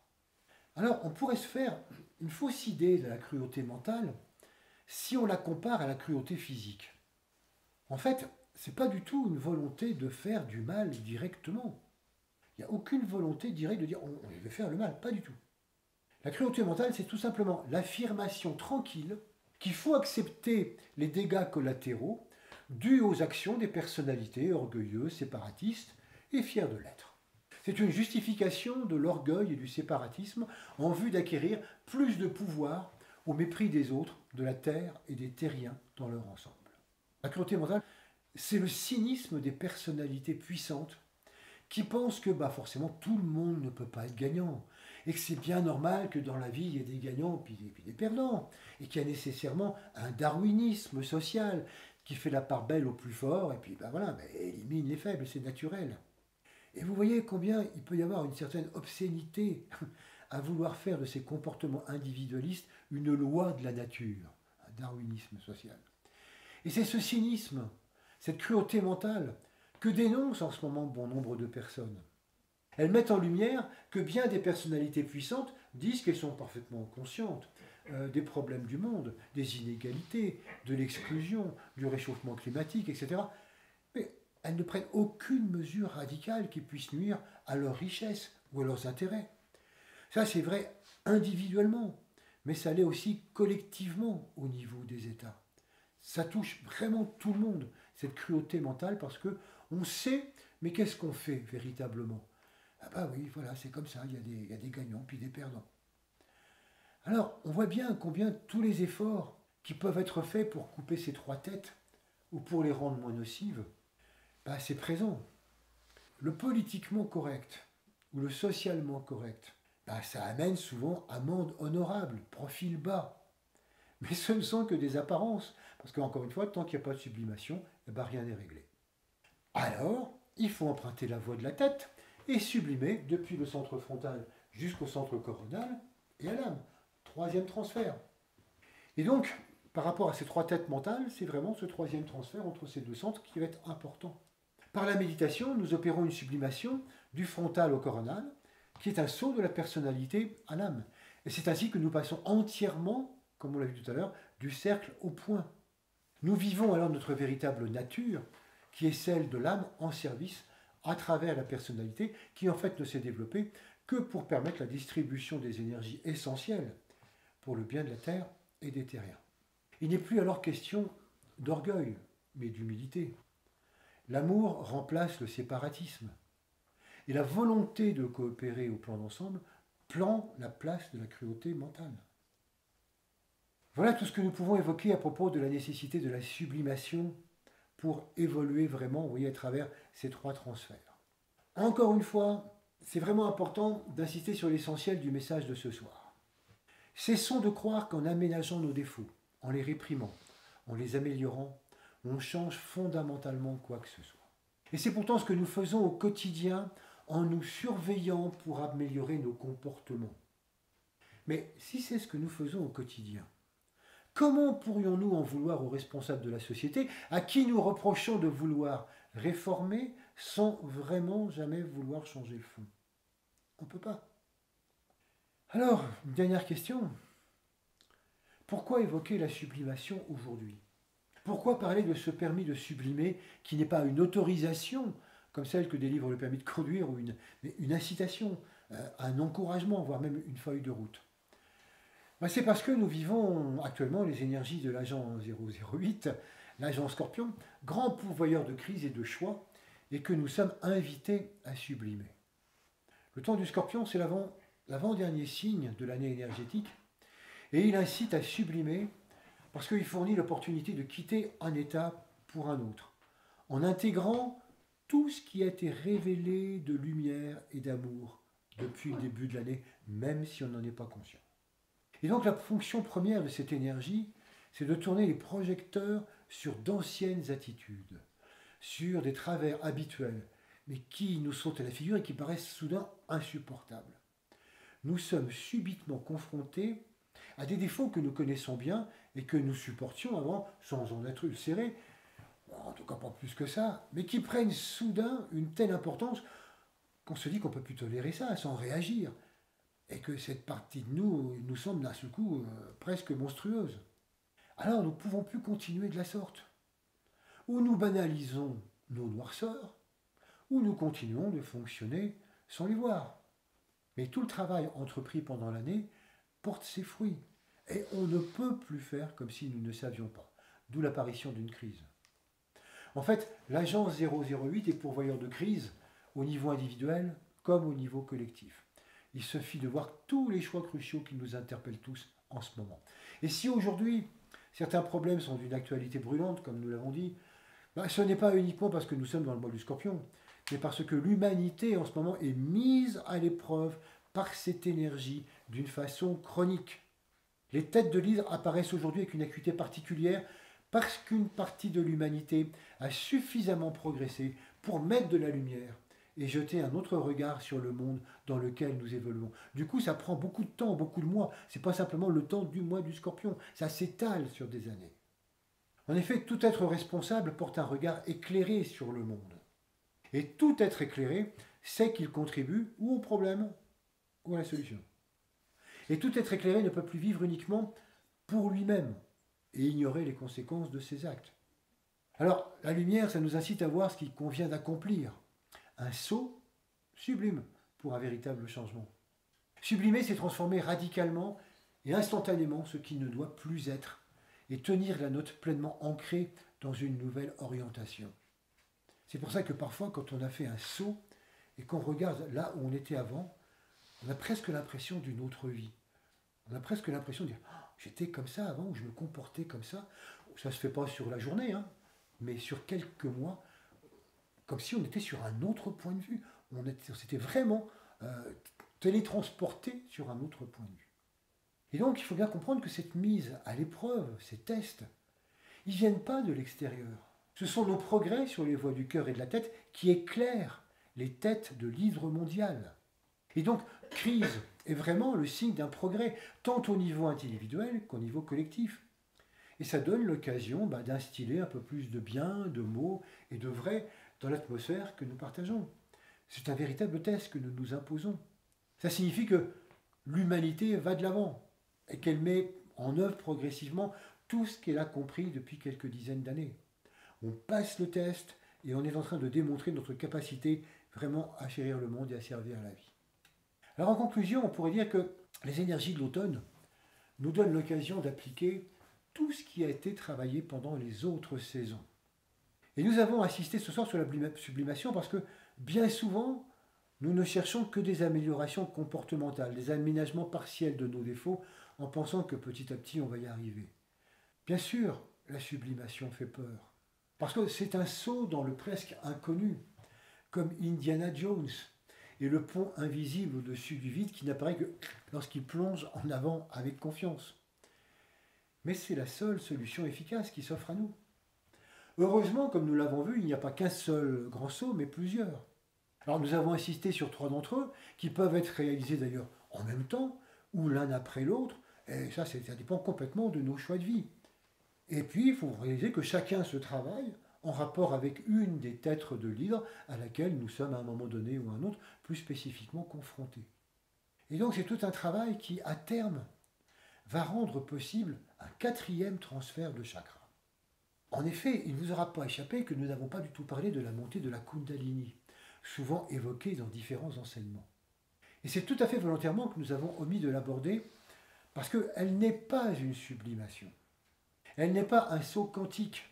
Alors, on pourrait se faire une fausse idée de la cruauté mentale si on la compare à la cruauté physique. En fait, ce n'est pas du tout une volonté de faire du mal directement. Il n'y a aucune volonté directe de dire on veut faire le mal, pas du tout. La cruauté mentale, c'est tout simplement l'affirmation tranquille qu'il faut accepter les dégâts collatéraux dus aux actions des personnalités orgueilleuses, séparatistes et fières de l'être. C'est une justification de l'orgueil et du séparatisme en vue d'acquérir plus de pouvoir au mépris des autres, de la terre et des terriens dans leur ensemble. La cruauté mentale, c'est le cynisme des personnalités puissantes qui pensent que forcément tout le monde ne peut pas être gagnant et que c'est bien normal que dans la vie il y ait des gagnants puis des perdants et qu'il y a nécessairement un darwinisme social qui fait la part belle au plus fort et puis élimine les faibles, c'est naturel. Et vous voyez combien il peut y avoir une certaine obscénité à vouloir faire de ces comportements individualistes une loi de la nature, un darwinisme social. Et c'est ce cynisme, cette cruauté mentale, que dénoncent en ce moment bon nombre de personnes. Elles mettent en lumière que bien des personnalités puissantes disent qu'elles sont parfaitement conscientes des problèmes du monde, des inégalités, de l'exclusion, du réchauffement climatique, etc. Mais elles ne prennent aucune mesure radicale qui puisse nuire à leur richesse ou à leurs intérêts. Ça, c'est vrai individuellement, mais ça l'est aussi collectivement au niveau des États. Ça touche vraiment tout le monde, cette cruauté mentale, parce que on sait, mais qu'est-ce qu'on fait véritablement? Ah oui, voilà, c'est comme ça, il y a des gagnants puis des perdants. Alors, on voit bien combien tous les efforts qui peuvent être faits pour couper ces trois têtes, ou pour les rendre moins nocives, c'est présent. Le politiquement correct, ou le socialement correct, ça amène souvent amende honorable, profil bas. Mais ce ne sont que des apparences, parce qu'encore une fois, tant qu'il n'y a pas de sublimation, rien n'est réglé. Alors, il faut emprunter la voie de la tête et sublimer depuis le centre frontal jusqu'au centre coronal et à l'âme. Troisième transfert. Et donc, par rapport à ces trois têtes mentales, c'est vraiment ce troisième transfert entre ces deux centres qui va être important. Par la méditation, nous opérons une sublimation du frontal au coronal, qui est un saut de la personnalité à l'âme. Et c'est ainsi que nous passons entièrement, comme on l'a vu tout à l'heure, du cercle au point. Nous vivons alors notre véritable nature, qui est celle de l'âme en service à travers la personnalité, qui en fait ne s'est développée que pour permettre la distribution des énergies essentielles pour le bien de la terre et des terriens. Il n'est plus alors question d'orgueil, mais d'humilité. L'amour remplace le séparatisme. Et la volonté de coopérer au plan d'ensemble prend la place de la cruauté mentale. Voilà tout ce que nous pouvons évoquer à propos de la nécessité de la sublimation pour évoluer vraiment, vous voyez, à travers ces trois transferts. Encore une fois, c'est vraiment important d'insister sur l'essentiel du message de ce soir. Cessons de croire qu'en aménageant nos défauts, en les réprimant, en les améliorant, on change fondamentalement quoi que ce soit. Et c'est pourtant ce que nous faisons au quotidien en nous surveillant pour améliorer nos comportements. Mais si c'est ce que nous faisons au quotidien, comment pourrions-nous en vouloir aux responsables de la société, à qui nous reprochons de vouloir réformer sans vraiment jamais vouloir changer le fond? On ne peut pas. Alors, une dernière question. Pourquoi évoquer la sublimation aujourd'hui? Pourquoi parler de ce permis de sublimer qui n'est pas une autorisation, comme celle que délivre le permis de conduire, ou une incitation, un encouragement, voire même une feuille de route? C'est parce que nous vivons actuellement les énergies de l'agent 008, l'agent Scorpion, grand pourvoyeur de crise et de choix, et que nous sommes invités à sublimer. Le temps du Scorpion, c'est l'avant-dernier signe de l'année énergétique, et il incite à sublimer parce qu'il fournit l'opportunité de quitter un état pour un autre, en intégrant tout ce qui a été révélé de lumière et d'amour depuis le début de l'année, même si on n'en est pas conscient. Et donc la fonction première de cette énergie, c'est de tourner les projecteurs sur d'anciennes attitudes, sur des travers habituels, mais qui nous sautent à la figure et qui paraissent soudain insupportables. Nous sommes subitement confrontés à des défauts que nous connaissons bien et que nous supportions avant sans en être ulcérés, en tout cas pas plus que ça, mais qui prennent soudain une telle importance qu'on se dit qu'on ne peut plus tolérer ça sans réagir, et que cette partie de nous semble d'un seul coup presque monstrueuse. Alors nous ne pouvons plus continuer de la sorte. Ou nous banalisons nos noirceurs, ou nous continuons de fonctionner sans les voir. Mais tout le travail entrepris pendant l'année porte ses fruits, et on ne peut plus faire comme si nous ne savions pas, d'où l'apparition d'une crise. En fait, l'agent 008 est pourvoyeur de crise au niveau individuel comme au niveau collectif. Il suffit de voir tous les choix cruciaux qui nous interpellent tous en ce moment. Et si aujourd'hui, certains problèmes sont d'une actualité brûlante, comme nous l'avons dit, ce n'est pas uniquement parce que nous sommes dans le mois du Scorpion, mais parce que l'humanité en ce moment est mise à l'épreuve par cette énergie d'une façon chronique. Les têtes de l'hydre apparaissent aujourd'hui avec une acuité particulière parce qu'une partie de l'humanité a suffisamment progressé pour mettre de la lumière et jeter un autre regard sur le monde dans lequel nous évoluons. Du coup, ça prend beaucoup de temps, beaucoup de mois. Ce n'est pas simplement le temps du mois du Scorpion, ça s'étale sur des années. En effet, tout être responsable porte un regard éclairé sur le monde. Et tout être éclairé sait qu'il contribue ou au problème ou à la solution. Et tout être éclairé ne peut plus vivre uniquement pour lui-même et ignorer les conséquences de ses actes. Alors, la lumière, ça nous incite à voir ce qu'il convient d'accomplir. Un saut sublime pour un véritable changement. Sublimer, c'est transformer radicalement et instantanément ce qui ne doit plus être et tenir la note pleinement ancrée dans une nouvelle orientation. C'est pour ça que parfois, quand on a fait un saut et qu'on regarde là où on était avant, on a presque l'impression d'une autre vie. On a presque l'impression de dire « j'étais comme ça avant, ou je me comportais comme ça ». Ça ne se fait pas sur la journée, mais sur quelques mois, comme si on était sur un autre point de vue. On s'était vraiment télétransporté sur un autre point de vue. Et donc, il faut bien comprendre que cette mise à l'épreuve, ces tests, ils ne viennent pas de l'extérieur. Ce sont nos progrès sur les voies du cœur et de la tête qui éclairent les têtes de l'hydre mondial. Et donc, crise est vraiment le signe d'un progrès, tant au niveau individuel qu'au niveau collectif. Et ça donne l'occasion d'instiller un peu plus de bien, de mots et de vrai dans l'atmosphère que nous partageons. C'est un véritable test que nous nous imposons. Ça signifie que l'humanité va de l'avant et qu'elle met en œuvre progressivement tout ce qu'elle a compris depuis quelques dizaines d'années. On passe le test et on est en train de démontrer notre capacité vraiment à chérir le monde et à servir la vie. Alors en conclusion, on pourrait dire que les énergies de l'automne nous donnent l'occasion d'appliquer tout ce qui a été travaillé pendant les autres saisons. Et nous avons assisté ce soir sur la sublimation parce que bien souvent, nous ne cherchons que des améliorations comportementales, des aménagements partiels de nos défauts en pensant que petit à petit on va y arriver. Bien sûr, la sublimation fait peur parce que c'est un saut dans le presque inconnu, comme Indiana Jones et le pont invisible au-dessus du vide qui n'apparaît que lorsqu'il plonge en avant avec confiance. Mais c'est la seule solution efficace qui s'offre à nous. Heureusement, comme nous l'avons vu, il n'y a pas qu'un seul grand saut, mais plusieurs. Alors nous avons insisté sur 3 d'entre eux, qui peuvent être réalisés d'ailleurs en même temps, ou l'un après l'autre, et ça dépend complètement de nos choix de vie. Et puis, il faut réaliser que chacun se travaille en rapport avec une des têtes de l'hydre à laquelle nous sommes à un moment donné ou à un autre plus spécifiquement confrontés. Et donc c'est tout un travail qui, à terme, va rendre possible un 4e transfert de chakra. En effet, il ne vous aura pas échappé que nous n'avons pas du tout parlé de la montée de la Kundalini, souvent évoquée dans différents enseignements. Et c'est tout à fait volontairement que nous avons omis de l'aborder, parce qu'elle n'est pas une sublimation. Elle n'est pas un saut quantique.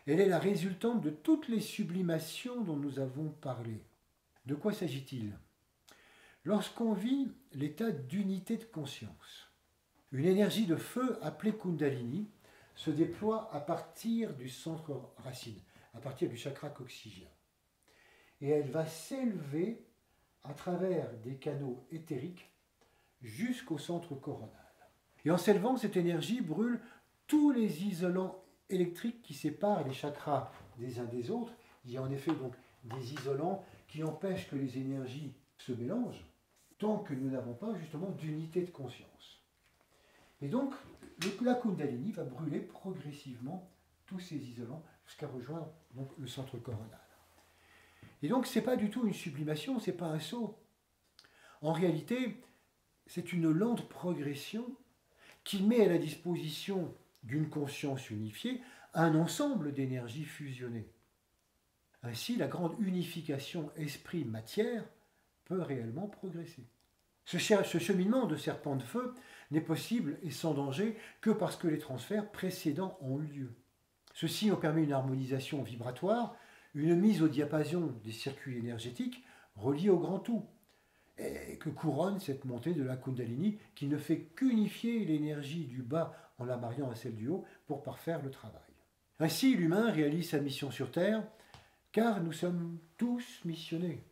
Elle est la résultante de toutes les sublimations dont nous avons parlé. De quoi s'agit-il? Lorsqu'on vit l'état d'unité de conscience, une énergie de feu appelée Kundalini se déploie à partir du centre racine, à partir du chakra coccygien. Et elle va s'élever à travers des canaux éthériques jusqu'au centre coronal. Et en s'élevant, cette énergie brûle tous les isolants électriques qui séparent les chakras des uns des autres. Il y a en effet donc des isolants qui empêchent que les énergies se mélangent tant que nous n'avons pas justement d'unité de conscience. Et donc, la Kundalini va brûler progressivement tous ces isolants jusqu'à rejoindre donc, le centre coronal. Et donc, ce n'est pas du tout une sublimation, ce n'est pas un saut. En réalité, c'est une lente progression qui met à la disposition d'une conscience unifiée un ensemble d'énergies fusionnées. Ainsi, la grande unification esprit-matière peut réellement progresser. Ce cheminement de serpent de feu n'est possible et sans danger que parce que les transferts précédents ont eu lieu. Ceci ont permis une harmonisation vibratoire, une mise au diapason des circuits énergétiques reliés au grand tout, et que couronne cette montée de la Kundalini qui ne fait qu'unifier l'énergie du bas en la mariant à celle du haut pour parfaire le travail. Ainsi, l'humain réalise sa mission sur Terre, car nous sommes tous missionnés,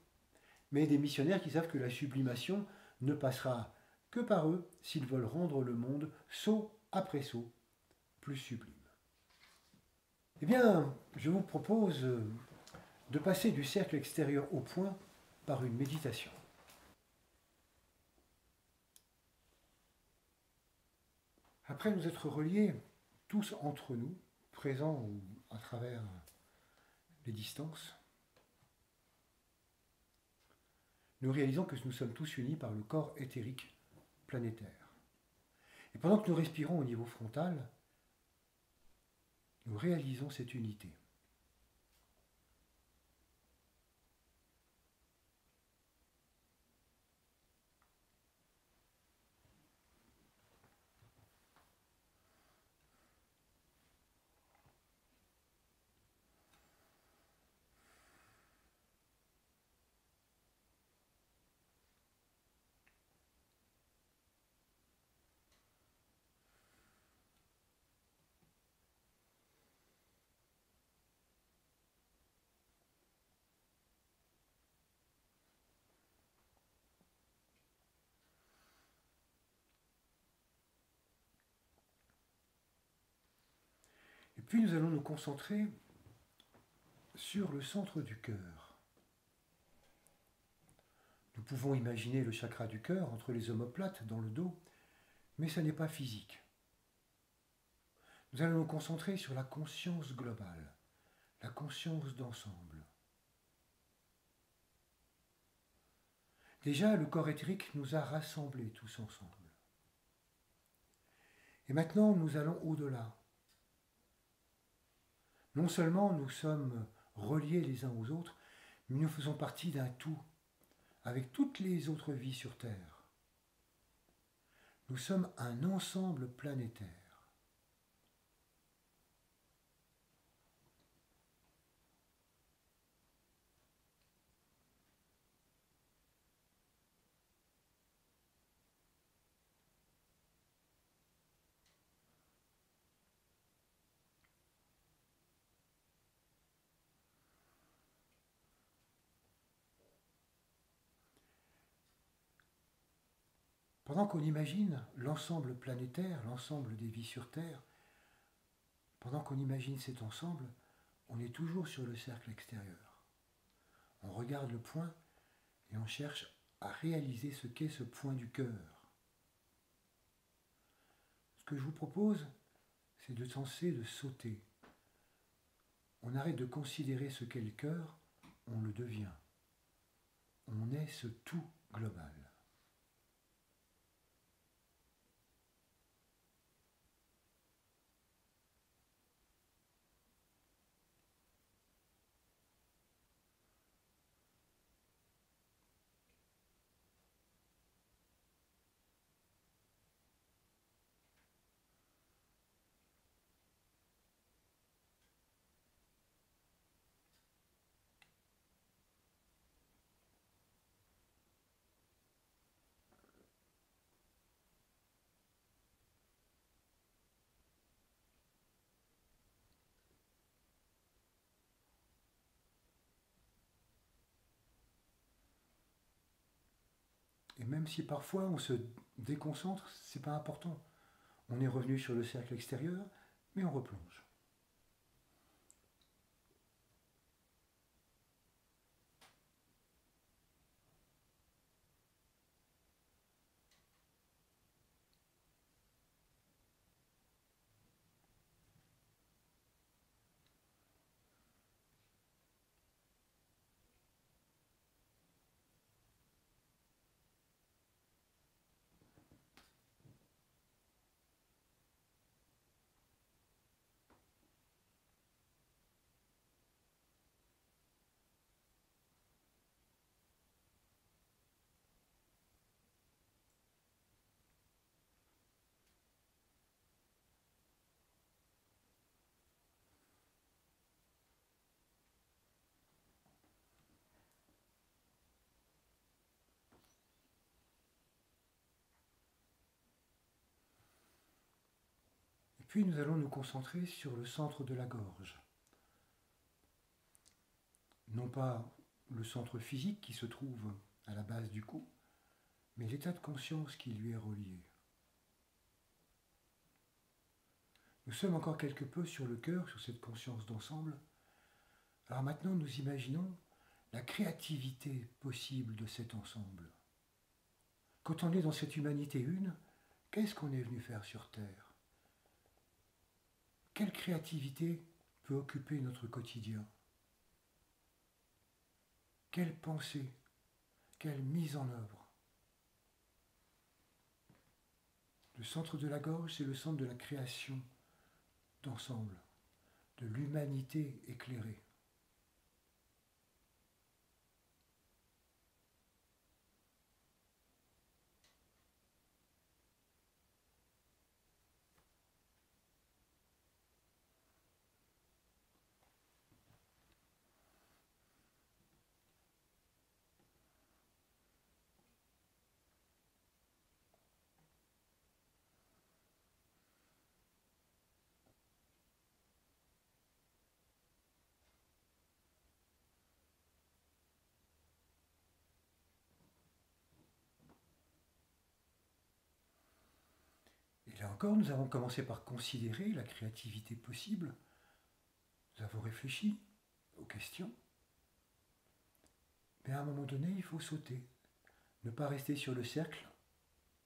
mais des missionnaires qui savent que la sublimation ne passera que par eux s'ils veulent rendre le monde, saut après saut, plus sublime. Eh bien, je vous propose de passer du cercle extérieur au point par une méditation. Après nous être reliés tous entre nous, présents ou à travers les distances, nous réalisons que nous sommes tous unis par le corps éthérique planétaire. Et pendant que nous respirons au niveau frontal, nous réalisons cette unité. Et puis nous allons nous concentrer sur le centre du cœur. Nous pouvons imaginer le chakra du cœur entre les omoplates dans le dos, mais ça n'est pas physique. Nous allons nous concentrer sur la conscience globale, la conscience d'ensemble. Déjà, le corps éthérique nous a rassemblés tous ensemble. Et maintenant, nous allons au-delà. Non seulement nous sommes reliés les uns aux autres, mais nous faisons partie d'un tout, avec toutes les autres vies sur Terre. Nous sommes un ensemble planétaire. Pendant qu'on imagine l'ensemble planétaire, l'ensemble des vies sur Terre, pendant qu'on imagine cet ensemble, on est toujours sur le cercle extérieur. On regarde le point et on cherche à réaliser ce qu'est ce point du cœur. Ce que je vous propose, c'est de tenter de sauter. On arrête de considérer ce qu'est le cœur, on le devient. On est ce tout global. Et même si parfois on se déconcentre, c'est pas important. On est revenu sur le cercle extérieur, mais on replonge. Et puis nous allons nous concentrer sur le centre de la gorge. Non pas le centre physique qui se trouve à la base du cou, mais l'état de conscience qui lui est relié. Nous sommes encore quelque peu sur le cœur, sur cette conscience d'ensemble. Alors maintenant, nous imaginons la créativité possible de cet ensemble. Quand on est dans cette humanité une, qu'est-ce qu'on est venu faire sur Terre? Quelle créativité peut occuper notre quotidien? Quelle pensée? Quelle mise en œuvre? Le centre de la gorge, c'est le centre de la création d'ensemble, de l'humanité éclairée. Et là encore, nous avons commencé par considérer la créativité possible. Nous avons réfléchi aux questions. Mais à un moment donné, il faut sauter. Ne pas rester sur le cercle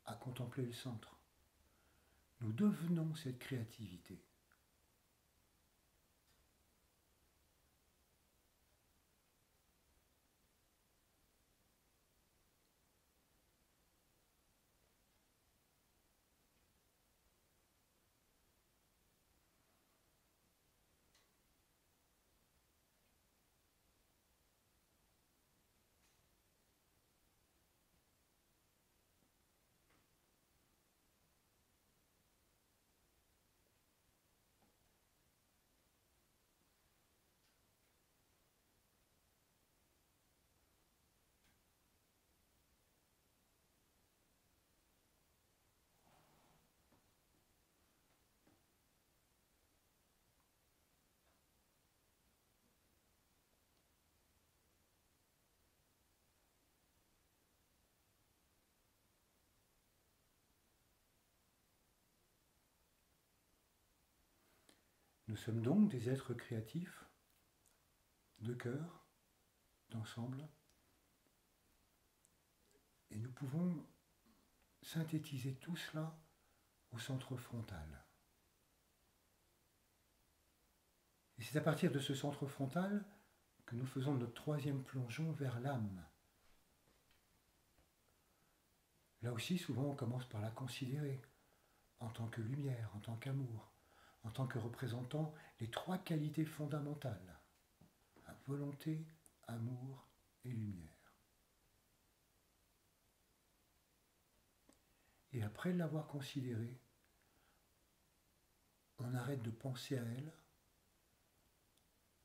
à contempler le centre. Nous devenons cette créativité. Nous sommes donc des êtres créatifs, de cœur, d'ensemble, et nous pouvons synthétiser tout cela au centre frontal. Et c'est à partir de ce centre frontal que nous faisons notre troisième plongeon vers l'âme. Là aussi, souvent, on commence par la considérer en tant que lumière, en tant qu'amour, en tant que représentant les trois qualités fondamentales, la volonté, amour et lumière. Et après l'avoir considérée, on arrête de penser à elle,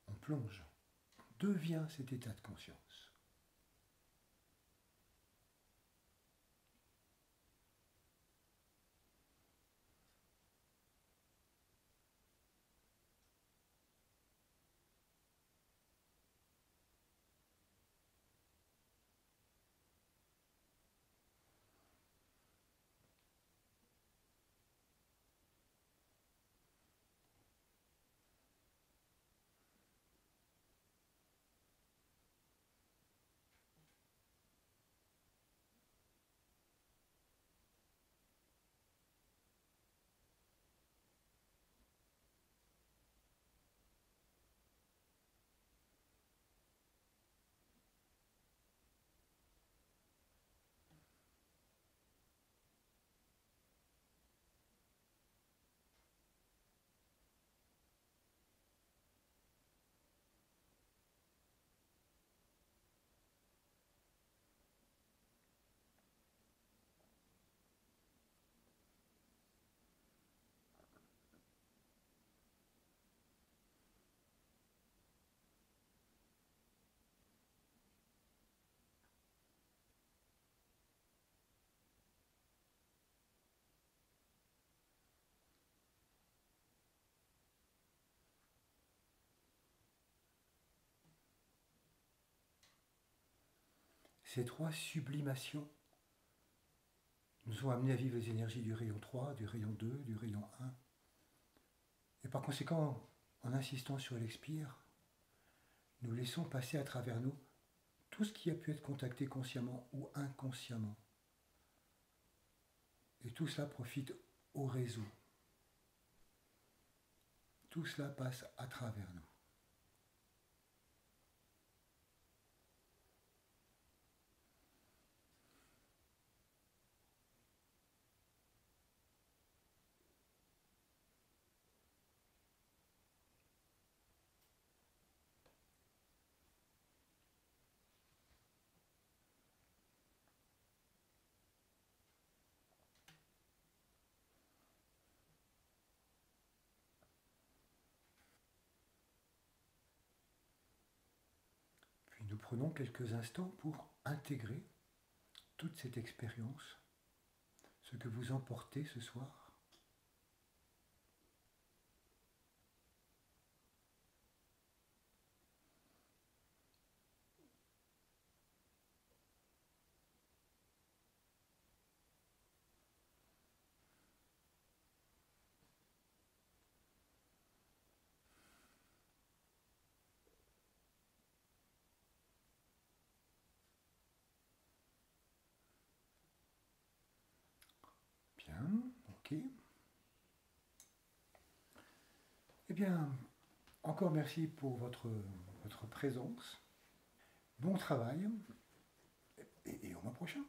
on plonge, on devient cet état de conscience. Ces trois sublimations nous ont amenés à vivre les énergies du rayon 3, du rayon 2, du rayon 1. Et par conséquent, en insistant sur l'expire, nous laissons passer à travers nous tout ce qui a pu être contacté consciemment ou inconsciemment. Et tout cela profite au réseau. Tout cela passe à travers nous. Puis nous prenons quelques instants pour intégrer toute cette expérience, ce que vous emportez ce soir. Bien, ok. Eh bien, encore merci pour votre présence. Bon travail et au mois prochain.